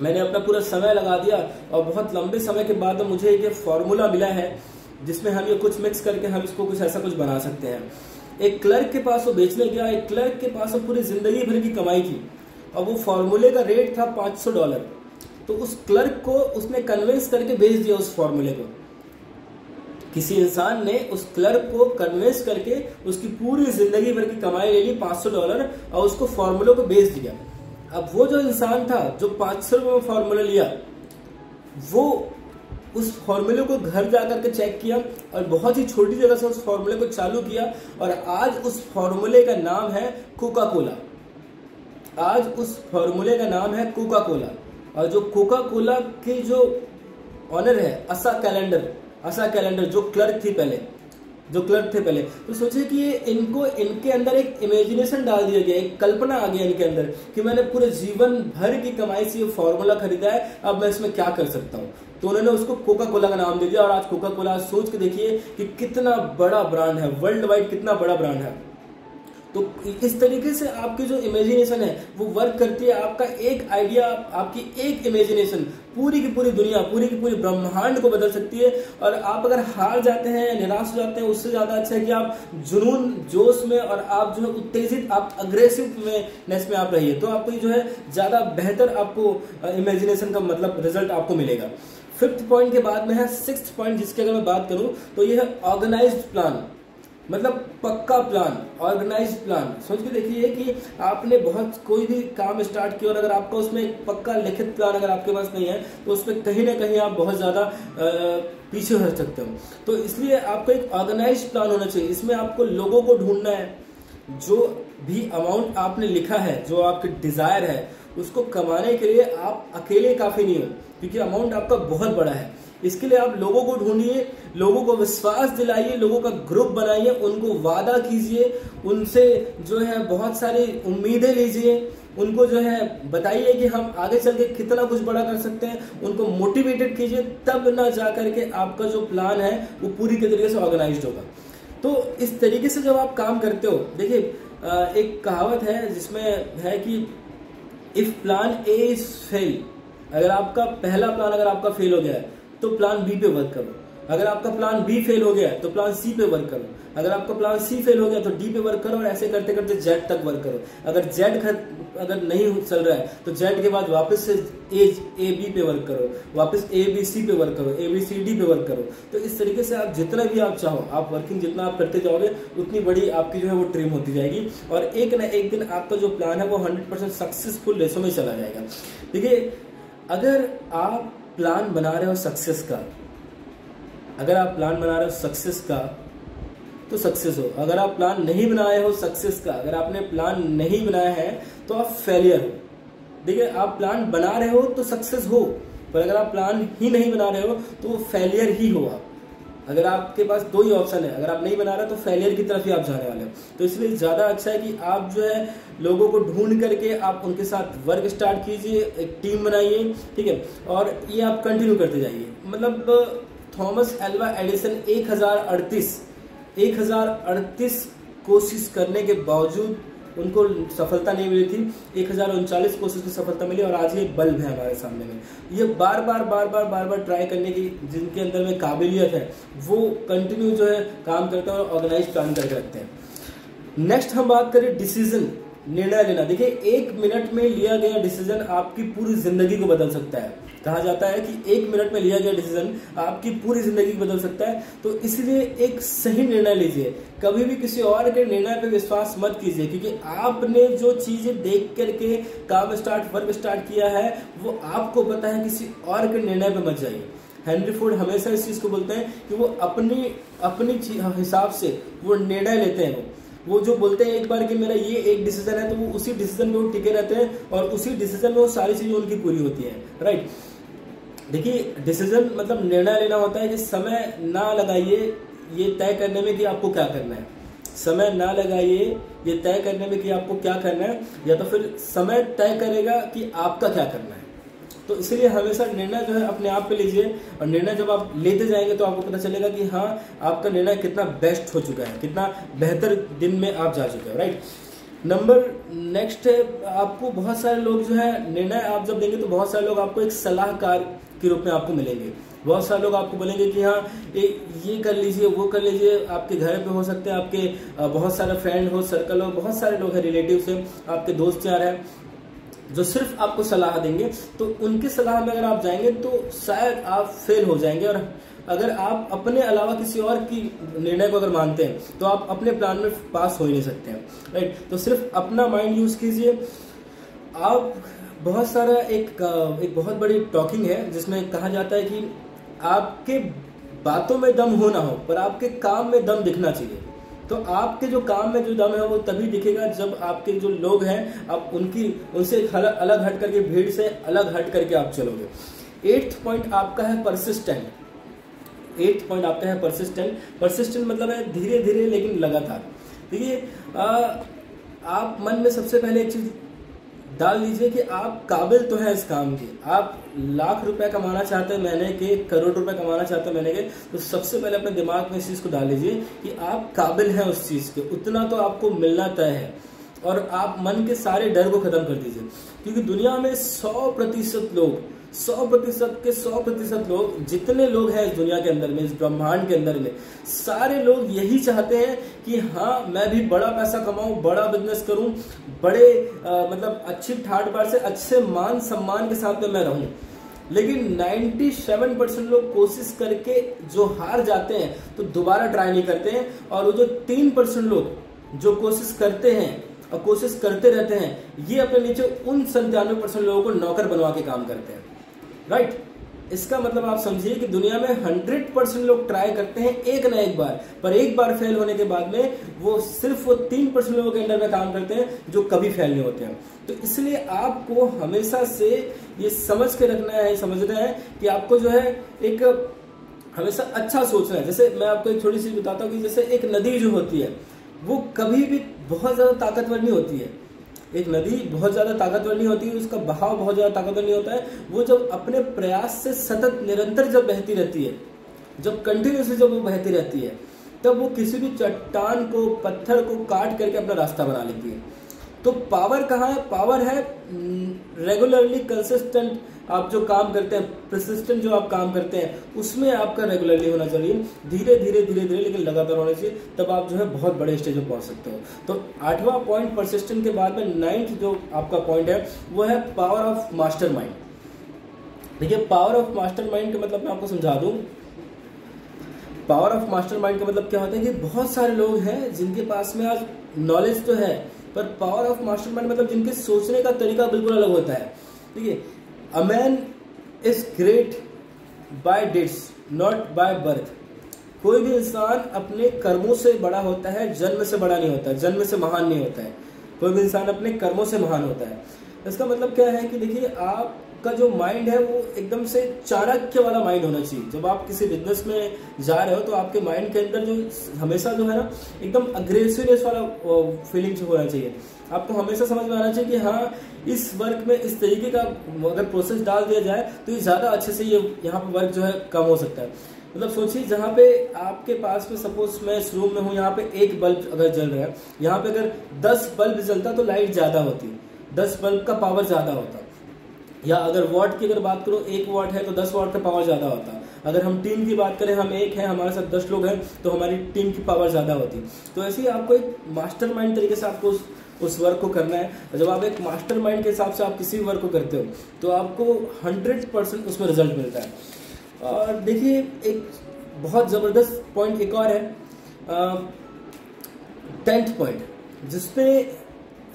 मैंने अपना पूरा समय लगा दिया और बहुत लंबे समय के बाद मुझे ये फॉर्मूला मिला है जिसमें हम ये कुछ मिक्स करके हम इसको कुछ ऐसा कुछ बना सकते हैं। एक क्लर्क के पास वो बेचने गया, एक क्लर्क के पास वो पूरी जिंदगी भर की कमाई थी और वो फॉर्मूले का रेट था $500। तो उस क्लर्क को उसने कन्विंस करके बेच दिया उस फॉर्मूले को। किसी इंसान ने उस क्लर्क को कन्विंस करके उसकी पूरी जिंदगी भर की कमाई ले ली $500 और उसको फॉर्मूले को बेच दिया। अब वो जो इंसान था जो $500 में फॉर्मूला लिया, वो उस फॉर्मूले को घर जाकर के चेक किया और बहुत ही छोटी जगह से उस फॉर्मूले को चालू किया और आज उस फॉर्मूले का नाम है कोका कोला। आज उस फॉर्मूले का नाम है कोका कोला। और जो कोका कोला की जो ऑनर है आशा कैलेंडर जो क्लर्क थे पहले, तो सोचे कि ये इनके अंदर एक इमेजिनेशन डाल दिया गया, एक कल्पना आ गया इनके अंदर कि मैंने पूरे जीवन भर की कमाई से ये फॉर्मूला खरीदा है, अब मैं इसमें क्या कर सकता हूँ। तो उन्होंने उसको कोका कोला का नाम दे दिया और आज कोका कोला, सोच के देखिए कि कितना बड़ा ब्रांड है, वर्ल्ड वाइड कितना बड़ा ब्रांड है। तो इस तरीके से आपकी जो इमेजिनेशन है वो वर्क करती है। आपका एक आइडिया, आपकी एक इमेजिनेशन पूरी की पूरी दुनिया, पूरी की पूरी ब्रह्मांड को बदल सकती है। और आप अगर हार जाते हैं या निराश हो जाते हैं, उससे ज्यादा अच्छा है कि आप जुनून, जोश में और आप जो है उत्तेजित, आप अग्रेसिवनेस में आप रहिए, तो आपको जो है ज्यादा बेहतर आपको इमेजिनेशन का मतलब रिजल्ट आपको मिलेगा। 5th पॉइंट के बाद में है 6th पॉइंट, जिसकी अगर मैं बात करूं तो ये है ऑर्गेनाइज्ड प्लान, मतलब पक्का प्लान, ऑर्गेनाइज्ड प्लान। सोच के देखिए कि आपने बहुत कोई भी काम स्टार्ट किया और अगर आपका उसमें एक पक्का लिखित प्लान अगर आपके पास नहीं है तो उसमें कहीं ना कहीं आप बहुत ज्यादा पीछे हो सकते हो। तो इसलिए आपको एक ऑर्गेनाइज्ड प्लान होना चाहिए। इसमें आपको लोगों को ढूंढना है, जो भी अमाउंट आपने लिखा है, जो आपके डिजायर है, उसको कमाने के लिए आप अकेले काफी नहीं हो, क्योंकि अमाउंट आपका बहुत बड़ा है। इसके लिए आप लोगों को ढूंढिए, लोगों को विश्वास दिलाइए, लोगों का ग्रुप बनाइए, उनको वादा कीजिए, उनसे जो है बहुत सारी उम्मीदें लीजिए, उनको जो है बताइए कि हम आगे चल के कितना कुछ बड़ा कर सकते हैं, उनको मोटिवेटेड कीजिए, तब ना जाकर के आपका जो प्लान है वो पूरी के तरीके से ऑर्गेनाइज्ड होगा। तो इस तरीके से जब आप काम करते हो, देखिए एक कहावत है जिसमें है कि if plan A is fail, अगर आपका पहला प्लान अगर आपका फेल हो गया है तो प्लान बी पे वर्क करो, अगर आपका प्लान बी फेल हो गया है तो प्लान सी पे वर्क करो, अगर आपका प्लान सी फेल हो गया तो डी पे वर्क करो, और ऐसे करते करते जेड तक वर्क करो। अगर जेड अगर नहीं चल रहा है तो जेड के बाद वापस से ए बी पे वर्क करो, वापस ए बी सी पे वर्क करो, ए बी सी डी पे वर्क करो। तो इस तरीके से आप जितना भी आप चाहो, आप वर्किंग जितना आप करते जाओगे उतनी बड़ी आपकी जो है वो ट्रिम होती जाएगी और एक ना एक दिन आपका जो प्लान है वो 100% सक्सेसफुल रेशो में चला जाएगा। देखिए, अगर आप प्लान बना रहे हो सक्सेस का, अगर आप प्लान बना रहे हो सक्सेस का तो सक्सेस हो। अगर आप प्लान नहीं बनाए हो सक्सेस का, अगर आपने प्लान नहीं बनाया है तो आप फेलियर हो। देखिए, आप प्लान बना रहे हो तो सक्सेस हो, पर अगर आप प्लान ही नहीं बना रहे हो तो वो फेलियर ही हो। आप अगर आपके पास दो ही ऑप्शन है, अगर आप नहीं बना रहे तो फेलियर की तरफ ही आप जाने वाले हो। तो इसलिए ज्यादा अच्छा है कि आप जो है लोगों को ढूंढ करके आप उनके साथ वर्क स्टार्ट कीजिए, एक टीम बनाइए, ठीक है, और ये आप कंटिन्यू करते जाइए। मतलब थॉमस एल्वा एडिसन 1038 कोशिश करने के बावजूद उनको सफलता नहीं मिली थी, 1039 कोशिश की सफलता मिली और आज ये बल्ब है हमारे सामने में। ये बार बार ट्राई करने की जिनके अंदर में काबिलियत है वो कंटिन्यू जो है काम करते हैं और ऑर्गेनाइज प्लान करके रखते हैं। नेक्स्ट हम बात करें डिसीजन, निर्णय लेना। देखिए, 1 मिनट में लिया गया डिसीजन आपकी पूरी जिंदगी को बदल सकता है। कहा जाता है कि 1 मिनट में लिया गया डिसीजन आपकी पूरी जिंदगी को बदल सकता है। तो इसलिए एक सही निर्णय लीजिए, कभी भी किसी और के निर्णय पे विश्वास मत कीजिए, क्योंकि आपने जो चीजें देख करके वर्क स्टार्ट किया है वो आपको पता है, किसी और के निर्णय पे मत जाइए। हेनरी फोर्ड हमेशा इस चीज को बोलते हैं कि वो अपनी हिसाब से वो निर्णय लेते हैं। वो जो बोलते हैं एक बार कि मेरा ये एक डिसीजन है, तो वो उसी डिसीजन में वो टिके रहते हैं और उसी डिसीजन में वो सारी चीजें उनकी पूरी होती है, राइट। देखिए, डिसीजन मतलब निर्णय लेना होता है कि समय ना लगाइए ये तय करने में कि आपको क्या करना है, समय ना लगाइए ये तय करने में कि आपको क्या करना है, या तो फिर समय तय करेगा कि आपका क्या करना है। तो इसलिए हमेशा निर्णय जो है अपने आप पे लीजिए, और निर्णय जब आप लेते जाएंगे तो आपको पता चलेगा कि हाँ आपका निर्णय कितना बेस्ट हो चुका है, कितना बेहतर दिन में आप जा चुके हो, राइट। नंबर नेक्स्ट है, आपको बहुत सारे लोग जो है निर्णय आप जब देंगे तो बहुत सारे लोग आपको एक सलाहकार के रूप में आपको मिलेंगे। बहुत सारे लोग आपको बोलेंगे कि हाँ ये कर लीजिए, वो कर लीजिए। आपके घर पे हो सकते हैं, आपके बहुत सारे फ्रेंड हो, सर्कल हो, बहुत सारे लोग हैं, रिलेटिव्स हैं, आपके दोस्त यार हैं, जो सिर्फ आपको सलाह देंगे। तो उनकी सलाह में अगर आप जाएंगे तो शायद आप फेल हो जाएंगे। और अगर आप अपने अलावा किसी और की निर्णय को अगर मानते हैं तो आप अपने प्लान में पास हो ही नहीं सकते हैं, राइट। तो सिर्फ अपना माइंड यूज कीजिए। आप बहुत सारा एक बहुत बड़ी टॉकिंग है जिसमें कहा जाता है कि आपके बातों में दम हो ना हो, पर आपके काम में दम दिखना चाहिए। तो आपके जो काम में जो दम है वो तभी दिखेगा जब आपके जो लोग हैं आप उनसे अलग हट करके, भीड़ से अलग हट करके आप चलोगे। 8th पॉइंट आपका है परसिस्टेंट। 8th पॉइंट आपका है परसिस्टेंट। परसिस्टेंट मतलब है धीरे धीरे लेकिन लगातार। देखिए आप मन में सबसे पहले एक चीज डाल लीजिए कि आप काबिल तो हैं इस काम के। आप लाख रुपए कमाना चाहते हैं महीने के, करोड़ रुपए कमाना चाहते हैं महीने के, तो सबसे पहले अपने दिमाग में इस चीज को डाल लीजिए कि आप काबिल हैं उस चीज के, उतना तो आपको मिलना तय है। और आप मन के सारे डर को खत्म कर दीजिए, क्योंकि दुनिया में 100% लोग, 100% के 100% लोग, जितने लोग हैं इस दुनिया के अंदर में, इस ब्रह्मांड के अंदर में, सारे लोग यही चाहते हैं कि हाँ मैं भी बड़ा पैसा कमाऊं, बड़ा बिजनेस करूं, बड़े मतलब अच्छी ठाट बाट से, अच्छे मान सम्मान के साथ में मैं रहूं। लेकिन 97% लोग कोशिश करके जो हार जाते हैं तो दोबारा ट्राई नहीं करते हैं। और वो जो 3% लोग जो कोशिश करते हैं और कोशिश करते रहते हैं, ये अपने नीचे उन 97% लोगों को नौकर बनवा के काम करते हैं, राइट। इसका मतलब आप समझिए कि दुनिया में 100% लोग ट्राई करते हैं एक ना एक बार, पर एक बार फेल होने के बाद में वो सिर्फ वो 3% लोगों के अंडर में काम करते हैं जो कभी फेल नहीं होते हैं। तो इसलिए आपको हमेशा से ये समझ के रखना है, समझना है कि आपको जो है एक हमेशा अच्छा सोचना है। जैसे मैं आपको एक छोटी सी बताता हूँ कि जैसे एक नदी जो होती है वो कभी भी बहुत ज्यादा ताकतवर नहीं होती है। एक नदी बहुत ज्यादा ताकतवर नहीं होती है, उसका बहाव बहुत ज्यादा ताकतवर नहीं होता है। वो जब अपने प्रयास से सतत निरंतर जब बहती रहती है, जब कंटिन्यूसली जब वो बहती रहती है, तब वो किसी भी चट्टान को, पत्थर को काट करके अपना रास्ता बना लेती है। तो पावर कहाँ है? पावर है रेगुलरली कंसिस्टेंट आप जो काम करते हैं, परसिस्टेंट जो आप काम करते हैं, उसमें आपका रेगुलरली होना चाहिए, धीरे धीरे धीरे धीरे लेकिन लगातार होना चाहिए, तब आप जो है बहुत बड़े स्टेज पे पहुंच सकते हो। तो 8वां पॉइंट परसिस्टेंट के बाद में 9th जो आपका पॉइंट है वो है पावर ऑफ मास्टरमाइंड। देखिए पावर ऑफ मास्टरमाइंड का मतलब मैं आपको समझा दूं। पावर ऑफ मास्टरमाइंड का मतलब क्या होता है कि बहुत सारे लोग हैं जिनके पास में आज नॉलेज तो है, पर पावर ऑफ मास्टरमाइंड मतलब जिनके सोचने का तरीका बिल्कुल अलग होता है। देखिए a man is great by deeds not by birth. कोई भी इंसान अपने कर्मों से बड़ा होता है, जन्म से बड़ा नहीं होता है, जन्म से महान नहीं होता है। कोई भी इंसान अपने कर्मों से महान होता है। इसका मतलब क्या है कि देखिए आपका जो माइंड है वो एकदम से चाणक्य वाला माइंड होना चाहिए। जब आप किसी बिजनेस में जा रहे हो तो आपके माइंड के अंदर जो हमेशा जो है ना एकदम अग्रेसिवनेस वाला फीलिंग्स होना चाहिए। आपको हमेशा समझ में आना चाहिए कि हाँ इस वर्क में इस तरीके का अगर प्रोसेस डाल दिया जाए तो ये ज्यादा अच्छे से ये यहाँ पे वर्क जो है कम हो सकता है। मतलब सोचिए जहाँ पे आपके पास में सपोज मैं इस रूम में हूँ, यहाँ पे एक बल्ब अगर जल रहा है, यहाँ पे अगर 10 बल्ब जलता तो लाइट ज्यादा होती, 10 बल्ब का पावर ज्यादा होता। या अगर वॉट की अगर बात करो, 1 वॉट है तो 10 वॉट का पावर ज्यादा होता। अगर हम टीम की बात करें, हम एक हैं, हमारे साथ 10 लोग हैं तो हमारी टीम की पावर ज्यादा होती। तो ऐसे ही आपको एक मास्टरमाइंड तरीके से आपको उस वर्क को करना है। जब आप एक मास्टरमाइंड के हिसाब से आप किसी भी वर्क को करते हो तो आपको 100% उसमें रिजल्ट मिलता है। और देखिए एक बहुत जबरदस्त पॉइंट एक और है 10th पॉइंट, जिसपे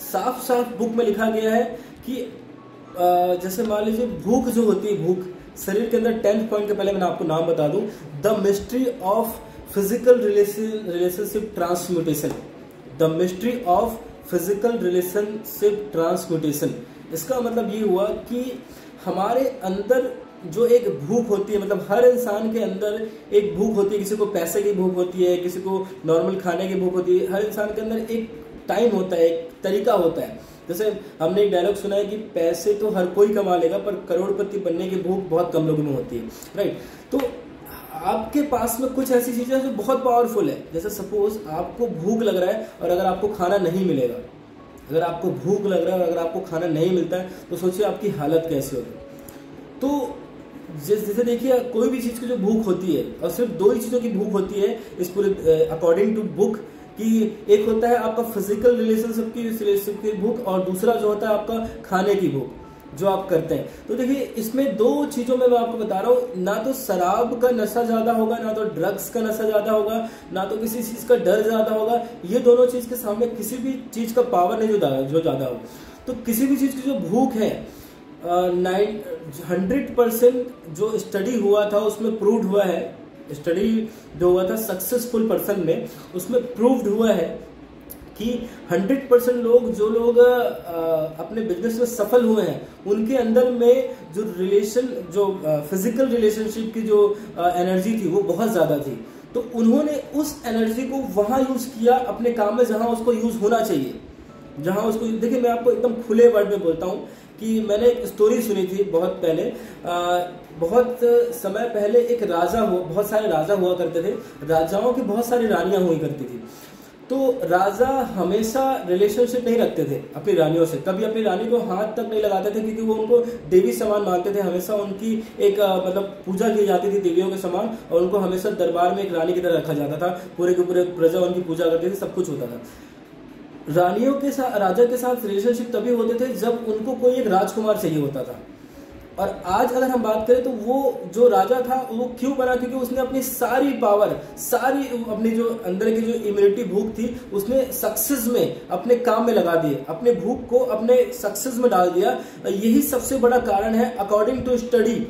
साफ साफ बुक में लिखा गया है कि जैसे मान लीजिए भूख जो होती है, भूख शरीर के अंदर 10th पॉइंट के पहले मैंने आपको नाम बता दूं, the mystery of physical relationship transmutation. The mystery of physical relationship transmutation. इसका मतलब ये हुआ कि हमारे अंदर जो एक भूख होती है, मतलब हर इंसान के अंदर एक भूख होती है। किसी को पैसे की भूख होती है, किसी को नॉर्मल खाने की भूख होती है। हर इंसान के अंदर एक टाइम होता है, एक तरीका होता है। जैसे हमने एक डायलॉग सुना है कि पैसे तो हर कोई कमा लेगा पर करोड़पति बनने की भूख बहुत कम लोगों में होती है, राइट। तो आपके पास में कुछ ऐसी चीजें हैं जो बहुत पावरफुल है। जैसे सपोज आपको भूख लग रहा है और अगर आपको खाना नहीं मिलेगा, अगर आपको भूख लग रहा है और अगर आपको खाना नहीं मिलता है तो सोचिए आपकी हालत कैसी होगी। तो जैसे देखिए कोई भी चीज़ की जो भूख होती है, और सिर्फ दो ही चीज़ों की भूख होती है इस पूरे अकॉर्डिंग टू बुक, कि एक होता है आपका फिजिकल रिलेशनशिप की भूख और दूसरा जो होता है आपका खाने की भूख जो आप करते हैं। तो देखिए इसमें दो चीज़ों में मैं आपको बता रहा हूँ, ना तो शराब का नशा ज़्यादा होगा, ना तो ड्रग्स का नशा ज़्यादा होगा, ना तो किसी चीज़ का डर ज़्यादा होगा। ये दोनों चीज़ के सामने किसी भी चीज़ का पावर नहीं जो ज़्यादा हो। तो किसी भी चीज़ की जो भूख है 100% जो स्टडी हुआ था उसमें प्रूव्ड हुआ है, स्टडी जो हुआ था सक्सेसफुल पर्सन में, उसमें प्रूव्ड हुआ है कि 100% लोग जो लोग अपने बिजनेस में सफल हुए हैं उनके अंदर में जो फिजिकल रिलेशनशिप की जो एनर्जी थी वो बहुत ज्यादा थी। तो उन्होंने उस एनर्जी को वहां यूज किया अपने काम में जहां उसको यूज होना चाहिए, जहां उसको। देखिए मैं आपको एकदम खुले वर्ड में बोलता हूं कि मैंने एक स्टोरी सुनी थी बहुत पहले, बहुत समय पहले एक राजा बहुत सारे राजा हुआ करते थे, राजाओं की बहुत सारी रानियां हुई करती थी। तो राजा हमेशा रिलेशनशिप नहीं रखते थे अपनी रानियों से, कभी अपनी रानी को हाथ तक नहीं लगाते थे क्योंकि वो उनको देवी समान मानते थे। हमेशा उनकी एक मतलब पूजा की जाती थी देवियों के समान, और उनको हमेशा दरबार में एक रानी की तरह रखा जाता था। पूरे के पूरे प्रजा उनकी पूजा करती थी, सब कुछ होता था। रानियों के साथ राजा के साथ रिलेशनशिप तभी होते थे जब उनको कोई एक राजकुमार चाहिए होता था। और आज अगर हम बात करें तो वो जो राजा था वो क्यों बना, क्योंकि उसने अपनी सारी पावर, सारी अपनी जो अंदर की जो इम्यूनिटी भूख थी उसने सक्सेस में अपने काम में लगा दिए, अपने भूख को अपने सक्सेस में डाल दिया। यही सबसे बड़ा कारण है according to study,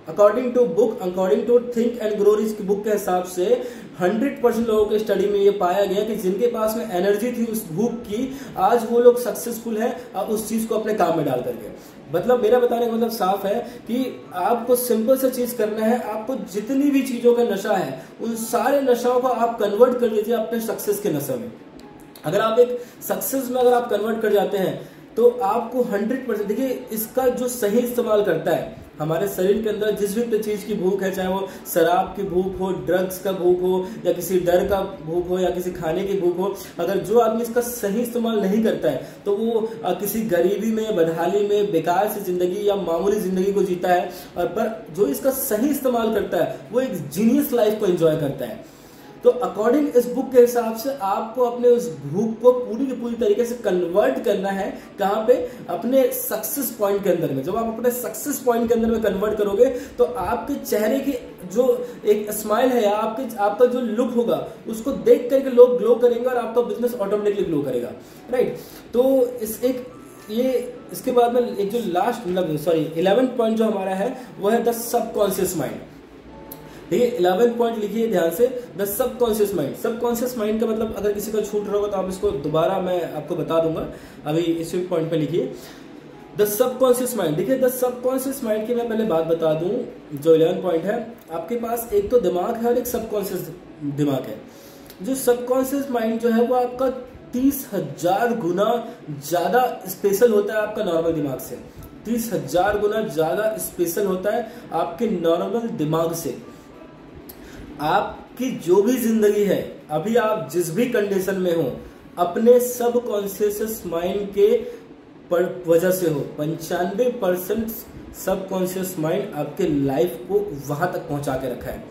according to book, according to think and grow rich की बुक के हिसाब से 100% लोगों के स्टडी में ये पाया गया कि जिनके पास में एनर्जी थी उस भूख की, आज वो लोग सक्सेसफुल हैं उस चीज को अपने काम में डाल करके। मतलब मेरा बताने का मतलब साफ है कि आपको सिंपल सा चीज करना है, आपको जितनी भी चीजों का नशा है उन सारे नशाओं को आप कन्वर्ट कर लीजिए अपने सक्सेस के नशे में। अगर आप एक सक्सेस में अगर आप कन्वर्ट कर जाते हैं तो आपको 100%, देखिए इसका जो सही इस्तेमाल करता है हमारे शरीर के अंदर जिस भी चीज की भूख है, चाहे वो शराब की भूख हो, ड्रग्स का भूख हो, या किसी डर का भूख हो, या किसी खाने की भूख हो, अगर जो आदमी इसका सही इस्तेमाल नहीं करता है तो वो किसी गरीबी में, बदहाली में, बेकार सी जिंदगी या मामूली जिंदगी को जीता है। और पर जो इसका सही इस्तेमाल करता है वो एक जीनियस लाइफ को एंजॉय करता है। तो अकॉर्डिंग इस बुक के हिसाब से आपको अपने उस भूख को पूरी की पूरी तरीके से कन्वर्ट करना है। कहाँ पे? अपने सक्सेस पॉइंट के अंदर में। जब आप अपने सक्सेस पॉइंट के अंदर में कन्वर्ट करोगे तो आपके चेहरे की जो एक स्माइल है या आपका जो लुक होगा उसको देख करके लोग ग्लो करेंगे और आपका बिजनेस ऑटोमेटिकली ग्लो करेगा, राइट। तो इसके बाद में एक जो लास्ट 11th पॉइंट जो हमारा है वो है द सबकॉन्शियस माइंड। देखिए 11th पॉइंट लिखिए ध्यान से, the subconscious mind. Subconscious mind का मतलब अगर किसी का छूट रहा होगा तो आप इसको दोबारा मैं आपको बता दूंगा, अभी इसी पॉइंट पे लिखिए द सबकॉन्शियस माइंड। देखिए द सबकॉन्शियस माइंड की मैं पहले बात बता दूं, जो 11th पॉइंट है, आपके पास एक तो दिमाग है और एक सबकॉन्शियस दिमाग है। जो सबकॉन्शियस माइंड जो है वो आपका 30,000 गुना ज्यादा स्पेशल होता है आपका नॉर्मल दिमाग से। 30,000 गुना ज्यादा स्पेशल होता है आपके नॉर्मल दिमाग से। आपकी जो भी जिंदगी है, अभी आप जिस भी कंडीशन में हो, अपने सबकॉन्शियस माइंड के वजह से हो। 95% सबकॉन्शियस माइंड आपके लाइफ को वहां तक पहुंचा के रखा है,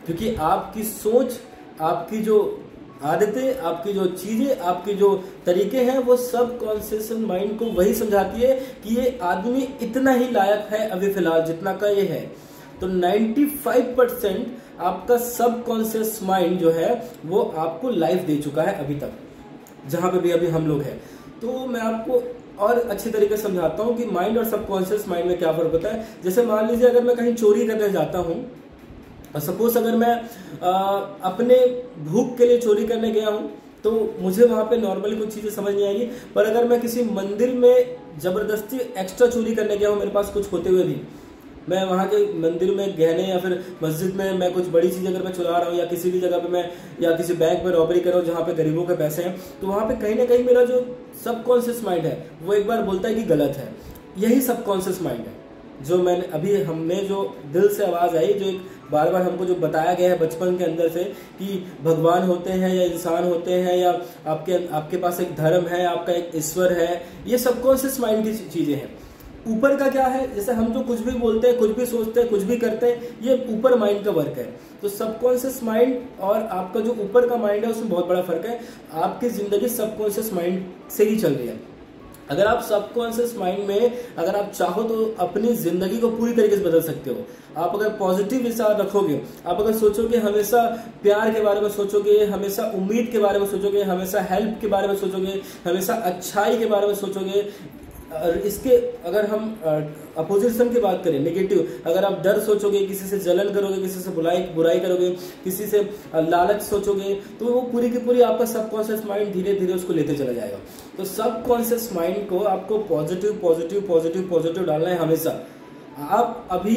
क्योंकि आपकी सोच, आपकी जो आदतें, आपकी जो चीजें, आपके जो तरीके हैं वो सबकॉन्शियस माइंड को वही समझाती है कि ये आदमी इतना ही लायक है अभी फिलहाल जितना का ये है। तो 95% आपका सबकॉन्शियस माइंड जो है वो आपको लाइफ दे चुका है अभी तक, जहां पे भी अभी हम लोग हैं। तो मैं आपको और अच्छे तरीके से समझाता हूं कि माइंड और सबकॉन्शियस माइंड में क्या फर्क होता है। जैसे मान लीजिए अगर मैं कहीं चोरी करने जाता हूं, सपोज अगर मैं अपने भूख के लिए चोरी करने गया हूं तो मुझे वहां पे नॉर्मली कुछ चीजें समझ नहीं आएगी। पर अगर मैं किसी मंदिर में जबरदस्ती एक्स्ट्रा चोरी करने गया हूं मेरे पास कुछ होते हुए भी, मैं वहाँ के मंदिर में गहने या फिर मस्जिद में मैं कुछ बड़ी चीज़ अगर मैं चुरा रहा हूँ या किसी भी जगह पे मैं या किसी बैंक में रॉबरी कर रहा हूँ जहाँ पे गरीबों के पैसे हैं, तो वहाँ पे कहीं ना कहीं मेरा जो सबकॉन्शियस माइंड है वो एक बार बोलता है कि गलत है। यही सबकॉन्शियस माइंड है जो मैंने अभी हमें जो दिल से आवाज़ आई, जो एक बार बार हमको जो बताया गया है बचपन के अंदर से कि भगवान होते हैं या इंसान होते हैं या आपके पास एक धर्म है, आपका एक ईश्वर है, ये सबकॉन्शियस माइंड की चीज़ें हैं। ऊपर का क्या है, जैसे हम जो कुछ भी बोलते हैं, कुछ भी सोचते हैं, कुछ भी करते हैं, ये ऊपर माइंड का वर्क है। तो सबकॉन्शियस माइंड और आपका जो ऊपर का माइंड है उसमें बहुत बड़ा फर्क है। आपकी जिंदगी सबकॉन्शियस माइंड से ही चल रही है। अगर आप सबकॉन्शियस माइंड में अगर आप चाहो तो अपनी जिंदगी को पूरी तरीके से बदल सकते हो। आप अगर पॉजिटिव विचार रखोगे, आप अगर सोचोगे, हमेशा प्यार के बारे में सोचोगे, हमेशा उम्मीद के बारे में सोचोगे, हमेशा हेल्प के बारे में सोचोगे, हमेशा अच्छाई के बारे में सोचोगे। और इसके अगर हम अपोजिशन की बात करें, नेगेटिव, अगर आप डर सोचोगे, किसी से जलन करोगे, किसी से बुराई करोगे, किसी से लालच सोचोगे, तो वो पूरी की पूरी आपका सबकॉन्शियस माइंड धीरे धीरे उसको लेते चला जाएगा। तो सबकॉन्शियस माइंड को आपको पॉजिटिव पॉजिटिव पॉजिटिव पॉजिटिव डालना है हमेशा। आप अभी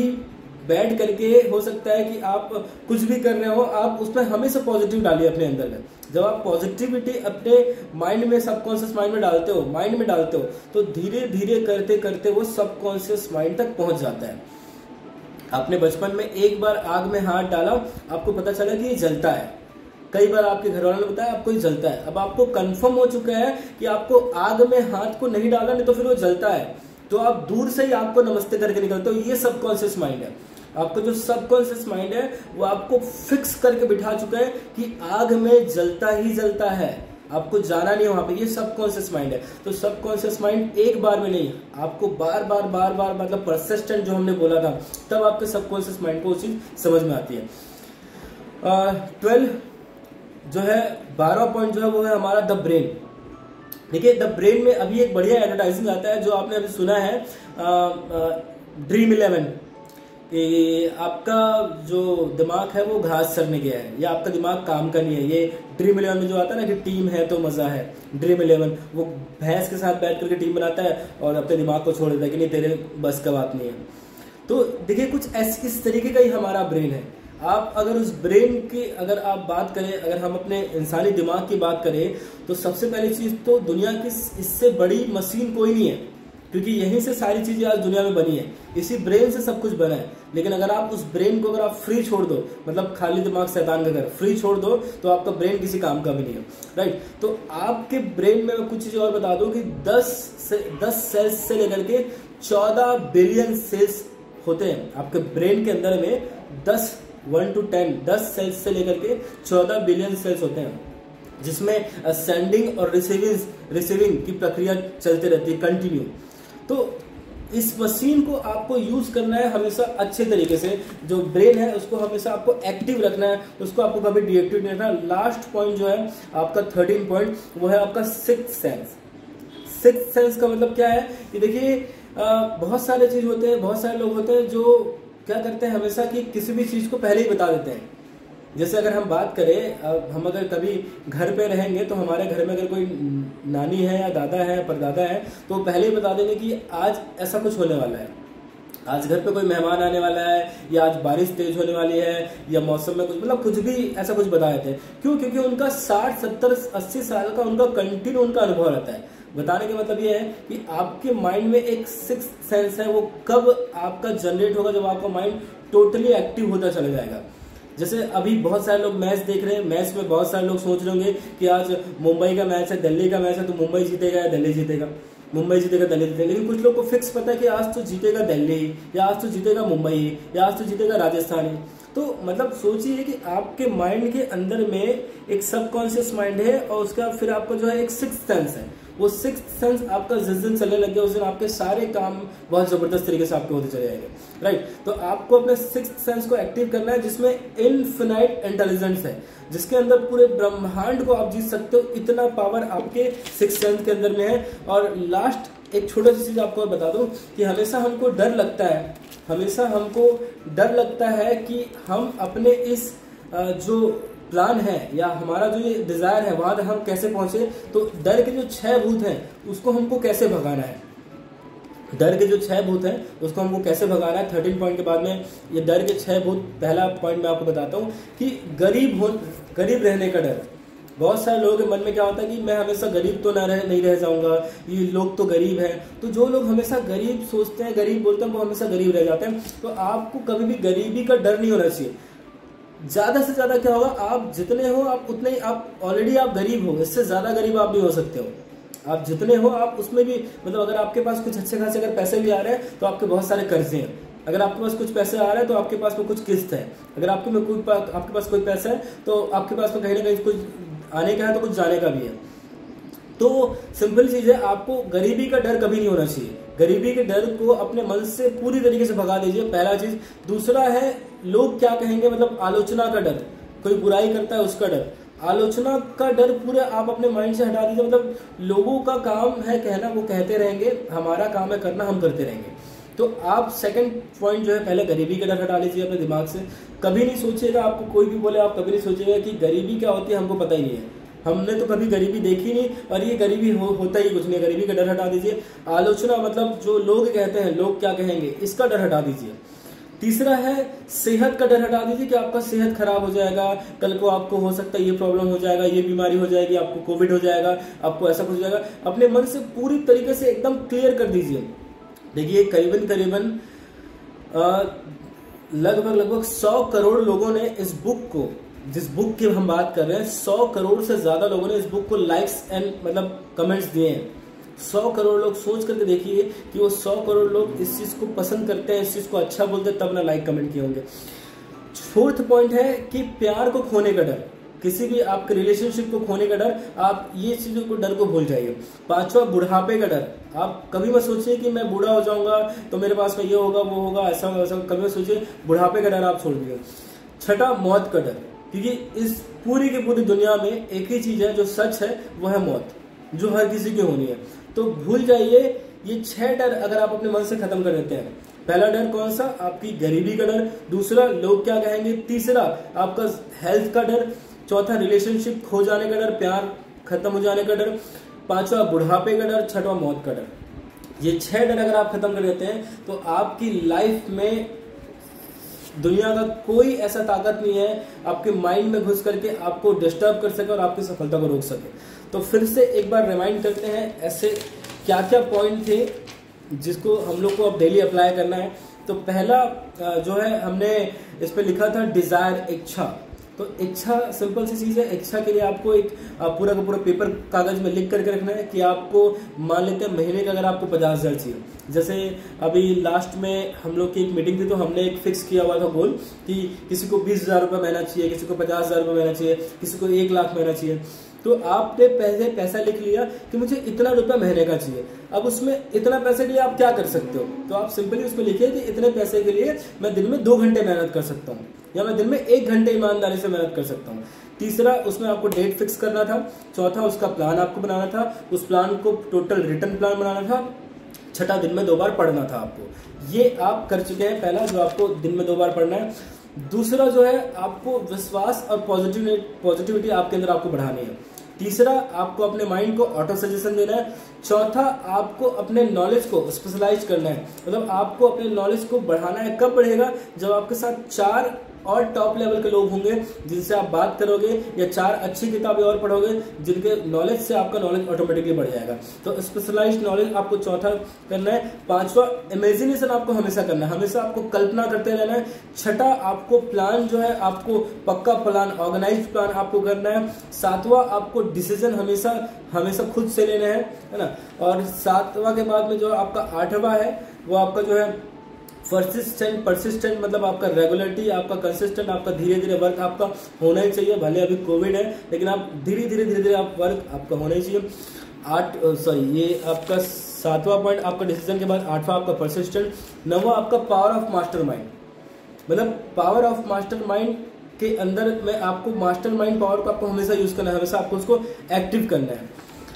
बैठ करके हो सकता है कि आप कुछ भी कर रहे हो, आप उसमें हमेशा पॉजिटिव डालिए अपने अंदर में। जब आप पॉजिटिविटी अपने माइंड में, सबकॉन्शियस माइंड में डालते हो, माइंड में डालते हो, तो धीरे धीरे करते करते वो सबकॉन्शियस माइंड तक पहुंच जाता है। आपने बचपन में एक बार आग में हाथ डाला, आपको पता चला कि ये जलता है। कई बार आपके घर वालों ने बताया आपको ये जलता है। अब आपको कंफर्म हो चुका है कि आपको आग में हाथ को नहीं डाला, नहीं तो फिर वो जलता है, तो आप दूर से ही आग को नमस्ते करके निकलते हो। ये सबकॉन्शियस माइंड है। आपका जो सबकॉन्शियस माइंड है वो आपको फिक्स करके बिठा चुका है कि आग में जलता ही जलता है, आपको जाना नहीं वहां पे। ये सबकॉन्शियस माइंड है। तो सबकॉन्शियस माइंड एक बार में नहीं, आपको बार बार मतलब परसिस्टेंट जो हमने बोला था, तब आपके सबकॉन्शियस माइंड को वो चीज समझ में आती है। 12 जो है 12वां पॉइंट जो है वो है हमारा द ब्रेन। देखिए, द ब्रेन में अभी एक बढ़िया एडवर्टाइजिंग आता है जो आपने अभी सुना है, ड्रीम 11, कि आपका जो दिमाग है वो घास चरने गया है या आपका दिमाग काम का नहीं है। ये ड्रीम 11 में जो आता है ना कि टीम है तो मजा है, ड्रीम 11 वो भैंस के साथ बैठ करके टीम बनाता है और अपने दिमाग को छोड़ देता है कि नहीं तेरे बस का बात नहीं है। तो देखिए, कुछ ऐसे इस तरीके का ही हमारा ब्रेन है। आप अगर उस ब्रेन की अगर आप बात करें, अगर हम अपने इंसानी दिमाग की बात करें, तो सबसे पहली चीज तो दुनिया की इससे बड़ी मशीन कोई नहीं है, क्योंकि यहीं से सारी चीजें आज दुनिया में बनी है, इसी ब्रेन से सब कुछ बना है। लेकिन अगर आप उस ब्रेन को अगर आप फ्री छोड़ दो, मतलब खाली दिमाग शैतान का घर, फ्री छोड़ दो, तो आपका ब्रेन किसी काम का भी नहीं है, राइट। तो आपके ब्रेन में मैं कुछ चीजें और बता दूं कि 10 सेल्स से लेकर के 14 बिलियन सेल्स होते हैं आपके ब्रेन के अंदर में। 10 सेल्स से लेकर के 14 बिलियन सेल्स होते हैं, जिसमें सेंडिंग और रिसीविंग की प्रक्रिया चलती रहती है कंटिन्यू। तो इस मशीन को आपको यूज करना है हमेशा अच्छे तरीके से। जो ब्रेन है उसको हमेशा आपको एक्टिव रखना है, उसको आपको कभी डीएक्टिव नहीं रखना। लास्ट पॉइंट जो है आपका 13 पॉइंट, वो है आपका सिक्स्थ सेंस। सिक्स्थ सेंस का मतलब क्या है कि देखिए, बहुत सारे चीज होते हैं, बहुत सारे लोग होते हैं जो क्या करते हैं हमेशा कि किसी भी चीज को पहले ही बता देते हैं। जैसे अगर हम बात करें, हम अगर कभी घर पे रहेंगे तो हमारे घर में अगर कोई नानी है या दादा है, परदादा है, तो पहले ही बता देंगे कि आज ऐसा कुछ होने वाला है, आज घर पे कोई मेहमान आने वाला है, या आज बारिश तेज होने वाली है, या मौसम में कुछ, मतलब कुछ भी ऐसा कुछ बता देते हैं। क्यों? क्योंकि उनका 60, 70, 80 साल का उनका कंटिन्यू उनका अनुभव रहता है। बताने का मतलब ये है कि आपके माइंड में एक सिक्स्थ सेंस है, वो कब आपका जनरेट होगा, जब आपका माइंड टोटली एक्टिव होता चला जाएगा। जैसे अभी बहुत सारे लोग मैच देख रहे हैं, मैच में बहुत सारे लोग सोच रहे होंगे कि आज मुंबई का मैच है, दिल्ली का मैच है, तो मुंबई जीतेगा या दिल्ली जीतेगा, मुंबई जीतेगा दिल्ली जीतेगा। लेकिन कुछ लोग को फिक्स पता है कि आज तो जीतेगा दिल्ली, या आज तो जीतेगा मुंबई, या आज तो जीतेगा राजस्थान। तो मतलब सोचिए कि आपके माइंड के अंदर में एक सबकॉन्शियस माइंड है, और उसका फिर आपका जो है एक सिक्स्थ सेंस है। वो सिक्स्थ सेंस आपका जिस दिन चलने लग गया, उस दिन आपके सारे काम बहुत जबरदस्त तरीके से आपके होते चले जाएंगे, राइट। तो आपको अपने सिक्स्थ सेंस को एक्टिव करना है, जिसमें इनफिनाइट इंटेलिजेंस है, जिसके अंदर पूरे ब्रह्मांड को आप जीत सकते हो। इतना पावर आपके सिक्स्थ सेंस के अंदर में है। और लास्ट एक छोटा सी चीज आपको बता दूं कि हमेशा हमको डर लगता है, हमेशा हमको डर लगता है कि हम अपने इस जो प्लान है या हमारा जो ये डिजायर है वहां तक हम कैसे पहुंचे। तो डर के जो 6 भूत हैं उसको हमको कैसे भगाना है, डर के जो 6 भूत हैं उसको हमको कैसे भगाना है 13 पॉइंट के बाद में। ये डर के 6 भूत, पहला पॉइंट मैं आपको बताता हूँ कि गरीब रहने का डर। बहुत सारे लोगों के मन में क्या होता है कि मैं हमेशा गरीब तो नहीं रह जाऊंगा, ये लोग तो गरीब हैं। तो जो लोग हमेशा गरीब सोचते हैं, गरीब बोलते हैं, वो हमेशा गरीब रह जाते हैं। तो आपको कभी भी गरीबी का डर नहीं होना चाहिए। ज्यादा से ज्यादा क्या होगा, आप जितने हो आप उतने ही, आप ऑलरेडी आप गरीब हो, इससे ज्यादा गरीब आप भी हो सकते हो। आप जितने हो आप उसमें भी, मतलब अगर आपके पास कुछ अच्छे खासे अगर पैसे भी आ रहे हैं तो आपके बहुत सारे कर्जे हैं। अगर आपके पास कुछ पैसे आ रहे हैं तो आपके पास में कुछ किस्त है। अगर आपके पास कोई पैसा है तो आपके पास में कहीं ना कहीं कुछ आने का है तो कुछ जाने का भी है। तो सिंपल चीज है, आपको गरीबी का डर कभी नहीं होना चाहिए। गरीबी के डर को अपने मन से पूरी तरीके से भगा दीजिए, पहला चीज। दूसरा है लोग क्या कहेंगे, मतलब आलोचना का डर, कोई बुराई करता है उसका डर। आलोचना का डर पूरे आप अपने माइंड से हटा दीजिए। मतलब लोगों का काम है कहना, वो कहते रहेंगे, हमारा काम है करना, हम करते रहेंगे। तो आप सेकंड पॉइंट जो है, पहले गरीबी का डर हटा लीजिए अपने दिमाग से। कभी नहीं सोचिएगा, आपको कोई भी बोले, आप कभी नहीं सोचिएगा कि गरीबी क्या होती है, हमको पता ही नहीं है, हमने तो कभी गरीबी देखी नहीं और ये गरीबी होता ही कुछ नहीं। गरीबी का डर हटा दीजिए। आलोचना, मतलब जो लोग कहते हैं, लोग क्या कहेंगे, इसका डर हटा दीजिए। तीसरा है सेहत का डर हटा दीजिए कि आपका सेहत खराब हो जाएगा, कल को आपको हो सकता है ये प्रॉब्लम हो जाएगा, ये बीमारी हो जाएगी, आपको कोविड हो जाएगा, आपको ऐसा कुछ हो जाएगा। अपने मन से पूरी तरीके से एकदम क्लियर कर दीजिए। देखिए करीबन लगभग 100 करोड़ लोगों ने इस बुक को, जिस बुक की हम बात कर रहे हैं, 100 करोड़ से ज्यादा लोगों ने इस बुक को लाइक्स एंड मतलब कमेंट्स दिए हैं। 100 करोड़ लोग, सोच करके देखिए कि वो 100 करोड़ लोग इस चीज को पसंद करते हैं, इस चीज को अच्छा बोलते हैं, तब ना लाइक कमेंट किए होंगे। फोर्थ पॉइंट है कि प्यार को खोने का डर, किसी भी आपके रिलेशनशिप को खोने का डर, आप ये चीजों को डर को भूल जाइए। पांचवा बुढ़ापे का डर, आप कभी मत सोचिए कि मैं बूढ़ा हो जाऊंगा तो मेरे पास में ये होगा वो होगा, ऐसा होगा वैसा, कभी मत सोचिए। बुढ़ापे का डर आप छोड़ दीजिए। छठा मौत का डर, क्योंकि इस पूरी की पूरी दुनिया में एक ही चीज है जो सच है, वो है मौत, जो हर किसी की होनी है। तो भूल जाइए ये 6 डर अगर आप अपने मन से खत्म कर देते हैं। पहला डर कौन सा, आपकी गरीबी का डर। दूसरा लोग क्या कहेंगे। तीसरा आपका हेल्थ का डर। चौथा रिलेशनशिप खो जाने का डर, प्यार खत्म हो जाने का डर। पांचवा बुढ़ापे का डर। छठवां मौत का डर। ये 6 डर अगर आप खत्म कर देते हैं तो आपकी लाइफ में दुनिया का कोई ऐसा ताकत नहीं है आपके माइंड में घुस करके आपको डिस्टर्ब कर सके और आपकी सफलता को रोक सके। तो फिर से एक बार रिमाइंड करते हैं ऐसे क्या क्या पॉइंट थे जिसको हम लोग को अब डेली अप्लाई करना है। तो पहला जो है हमने इस पे लिखा था डिजायर, इच्छा। तो इच्छा सिंपल सी चीज है। इच्छा के लिए आपको एक पूरा का पूरा पेपर कागज में लिख करके रखना है कि आपको मान लेते हैं महीने का अगर आपको 50,000 चाहिए। जैसे अभी लास्ट में हम लोग की एक मीटिंग थी तो हमने एक फिक्स किया हुआ था गोल कि किसी को 20,000 रुपये महीना चाहिए, किसी को 50,000 रुपये महीना चाहिए, किसी को 1 लाख महीना चाहिए। तो आपने पहले पैसा लिख लिया कि मुझे इतना रुपया महीने का चाहिए। अब उसमें इतना पैसे के लिए आप क्या कर सकते हो, तो आप सिंपली उसमें लिखिए कि इतने पैसे के लिए मैं दिन में 2 घंटे मेहनत कर सकता हूँ या मैं दिन में 1 घंटे ईमानदारी से मेहनत कर सकता हूँ। तीसरा उसमें आपको डेट फिक्स करना था। चौथा उसका प्लान आपको बनाना था, उस प्लान को टोटल रिटर्न प्लान बनाना था। छठा दिन में 2 बार पढ़ना था आपको। ये आप कर चुके हैं पहला, जो आपको दिन में 2 बार पढ़ना है। दूसरा जो है आपको विश्वास और पॉजिटिविटी आपके अंदर आपको बढ़ानी है। तीसरा आपको अपने माइंड को ऑटो सजेशन देना है। चौथा आपको अपने नॉलेज को स्पेशलाइज करना है, मतलब आपको अपने नॉलेज को बढ़ाना है। कब बढ़ेगा, जब आपके साथ 4 और टॉप लेवल के लोग होंगे जिनसे आप बात करोगे, या 4 अच्छी किताबें और पढ़ोगे जिनके नॉलेज से आपका नॉलेज ऑटोमेटिकली बढ़ जाएगा। तो स्पेशलाइज्ड नॉलेज आपको चौथा करना है। पांचवा इमेजिनेशन आपको हमेशा करना है, हमेशा आपको कल्पना करते रहना है। छठा आपको प्लान जो है आपको पक्का प्लान, ऑर्गेनाइज्ड प्लान आपको करना है। सातवां आपको डिसीजन हमेशा खुद से लेना है ना। और सातवां के बाद में जो आपका 8वां है वो आपका जो है परसिस्टेंट, मतलब आपका रेगुलरिटी, आपका कंसिस्टेंट, आपका धीरे धीरे वर्क आपका होना ही चाहिए। भले अभी कोविड है लेकिन आप धीरे धीरे आप वर्क आपका होना ही चाहिए। ये आपका 7वां पॉइंट आपका डिसीजन के बाद 8वां आपका परसिस्टेंट। 9वां आपका पावर ऑफ मास्टरमाइंड, मतलब पावर ऑफ मास्टरमाइंड के अंदर में आपको मास्टरमाइंड पावर को आपको हमेशा यूज करना है, हमेशा आपको उसको एक्टिव करना है,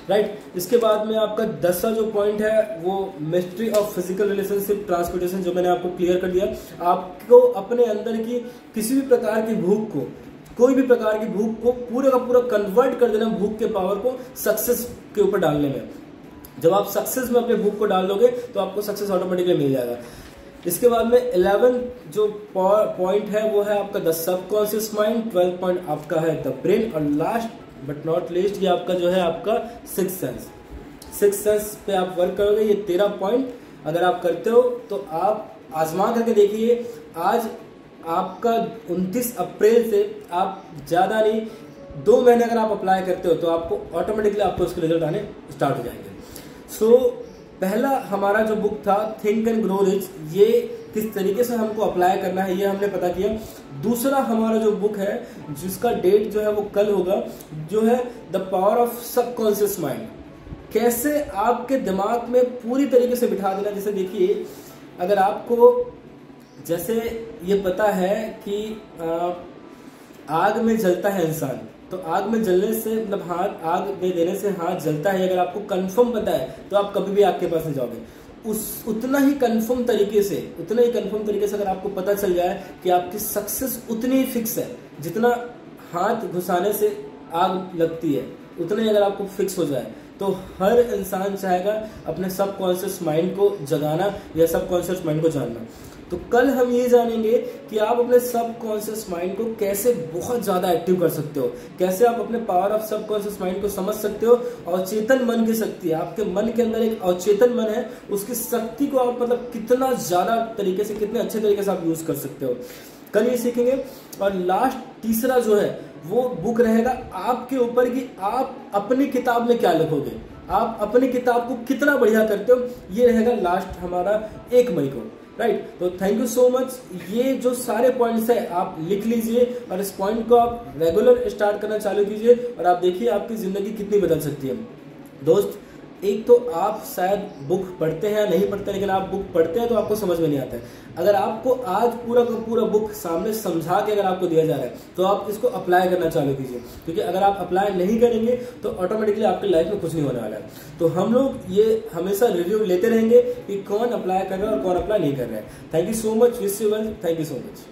राइट। इसके बाद में आपका 10वां जो पॉइंट है वो mystery of physical relationship transportation, जो मैंने आपको क्लियर कर दिया। आपको अपने अंदर की किसी भी प्रकार की भूख को, कोई भी प्रकार की भूख को पूरे का पूरा कन्वर्ट कर देना, भूख के पावर को सक्सेस के ऊपर डालने में। जब आप सक्सेस में अपने बुक को डाल दोगे तो आपको सक्सेस ऑटोमेटिकली मिल जाएगा। इसके बाद में 11 जो पॉइंट है वो है आपका द सबकॉन्शियस माइंड, 12 पॉइंट आपका है द ब्रेन, और लास्ट बट नॉट लीस्ट ये आपका जो है आपका सिक्स सेंस पे आप वर्क करोगे। ये 13 पॉइंट अगर आप करते हो तो आप आजमा करके देखिए। आज आपका 29 अप्रैल से आप ज़्यादा नहीं 2 महीने अगर आप अप्लाई करते हो तो आपको ऑटोमेटिकली आपको उसके रिजल्ट आने स्टार्ट हो जाएंगे। सो पहला हमारा जो बुक था थिंक एंड ग्रो रिच, ये किस तरीके से हमको अप्लाई करना है ये हमने पता किया। दूसरा हमारा जो बुक है जिसका डेट जो है वो कल होगा, जो है the power of subconscious mind, कैसे आपके दिमाग में पूरी तरीके से बिठा देना। जैसे देखिए, अगर आपको जैसे ये पता है कि आग में जलता है इंसान, तो आग में जलने से मतलब हाथ आग में देने से हाथ जलता है, अगर आपको कंफर्म पता है तो आप कभी भी आग के पास नहीं जाओगे। उतना ही कंफर्म तरीके से अगर आपको पता चल जाए कि आपकी सक्सेस उतनी ही फिक्स है, जितना हाथ घुसाने से आग लगती है उतना ही अगर आपको फिक्स हो जाए, तो हर इंसान चाहेगा अपने सबकॉन्शियस माइंड को जगाना या सबकॉन्शियस माइंड को जानना। तो कल हम ये जानेंगे कि आप अपने सबकॉन्शियस माइंड को कैसे बहुत ज्यादा एक्टिव कर सकते हो, कैसे आप अपने पावर ऑफ सबकॉन्शियस माइंड को समझ सकते हो। अवचेतन मन की शक्ति है, आपके मन के अंदर एक अवचेतन मन है, उसकी शक्ति को आप मतलब कितना ज्यादा तरीके से, कितने अच्छे तरीके से आप यूज कर सकते हो, कल ये सीखेंगे। और लास्ट तीसरा जो है वो बुक रहेगा आपके ऊपर कि आप अपनी किताब में क्या लिखोगे, आप अपनी किताब को कितना बढ़िया करते हो, ये रहेगा लास्ट हमारा 1 मई को, राइट। तो थैंक यू सो मच। ये जो सारे पॉइंट्स है आप लिख लीजिए और इस पॉइंट को आप रेगुलर स्टार्ट करना चालू कीजिए और आप देखिए आपकी जिंदगी कितनी बदल सकती है। दोस्त, एक तो आप शायद बुक पढ़ते हैं या नहीं पढ़ते, लेकिन आप बुक पढ़ते हैं तो आपको समझ में नहीं आता है। अगर आपको आज पूरा का पूरा बुक सामने समझा के अगर आपको दिया जा रहा है तो आप इसको अप्लाई करना चालू कीजिए, क्योंकि अगर आप अप्लाई नहीं करेंगे तो ऑटोमेटिकली आपकी लाइफ में कुछ नहीं होने वाला है। तो हम लोग ये हमेशा रिव्यू लेते रहेंगे कि कौन अप्लाई कर रहा है और कौन अप्लाई नहीं कर रहा है। Thank you so much, wish you well, thank you so much.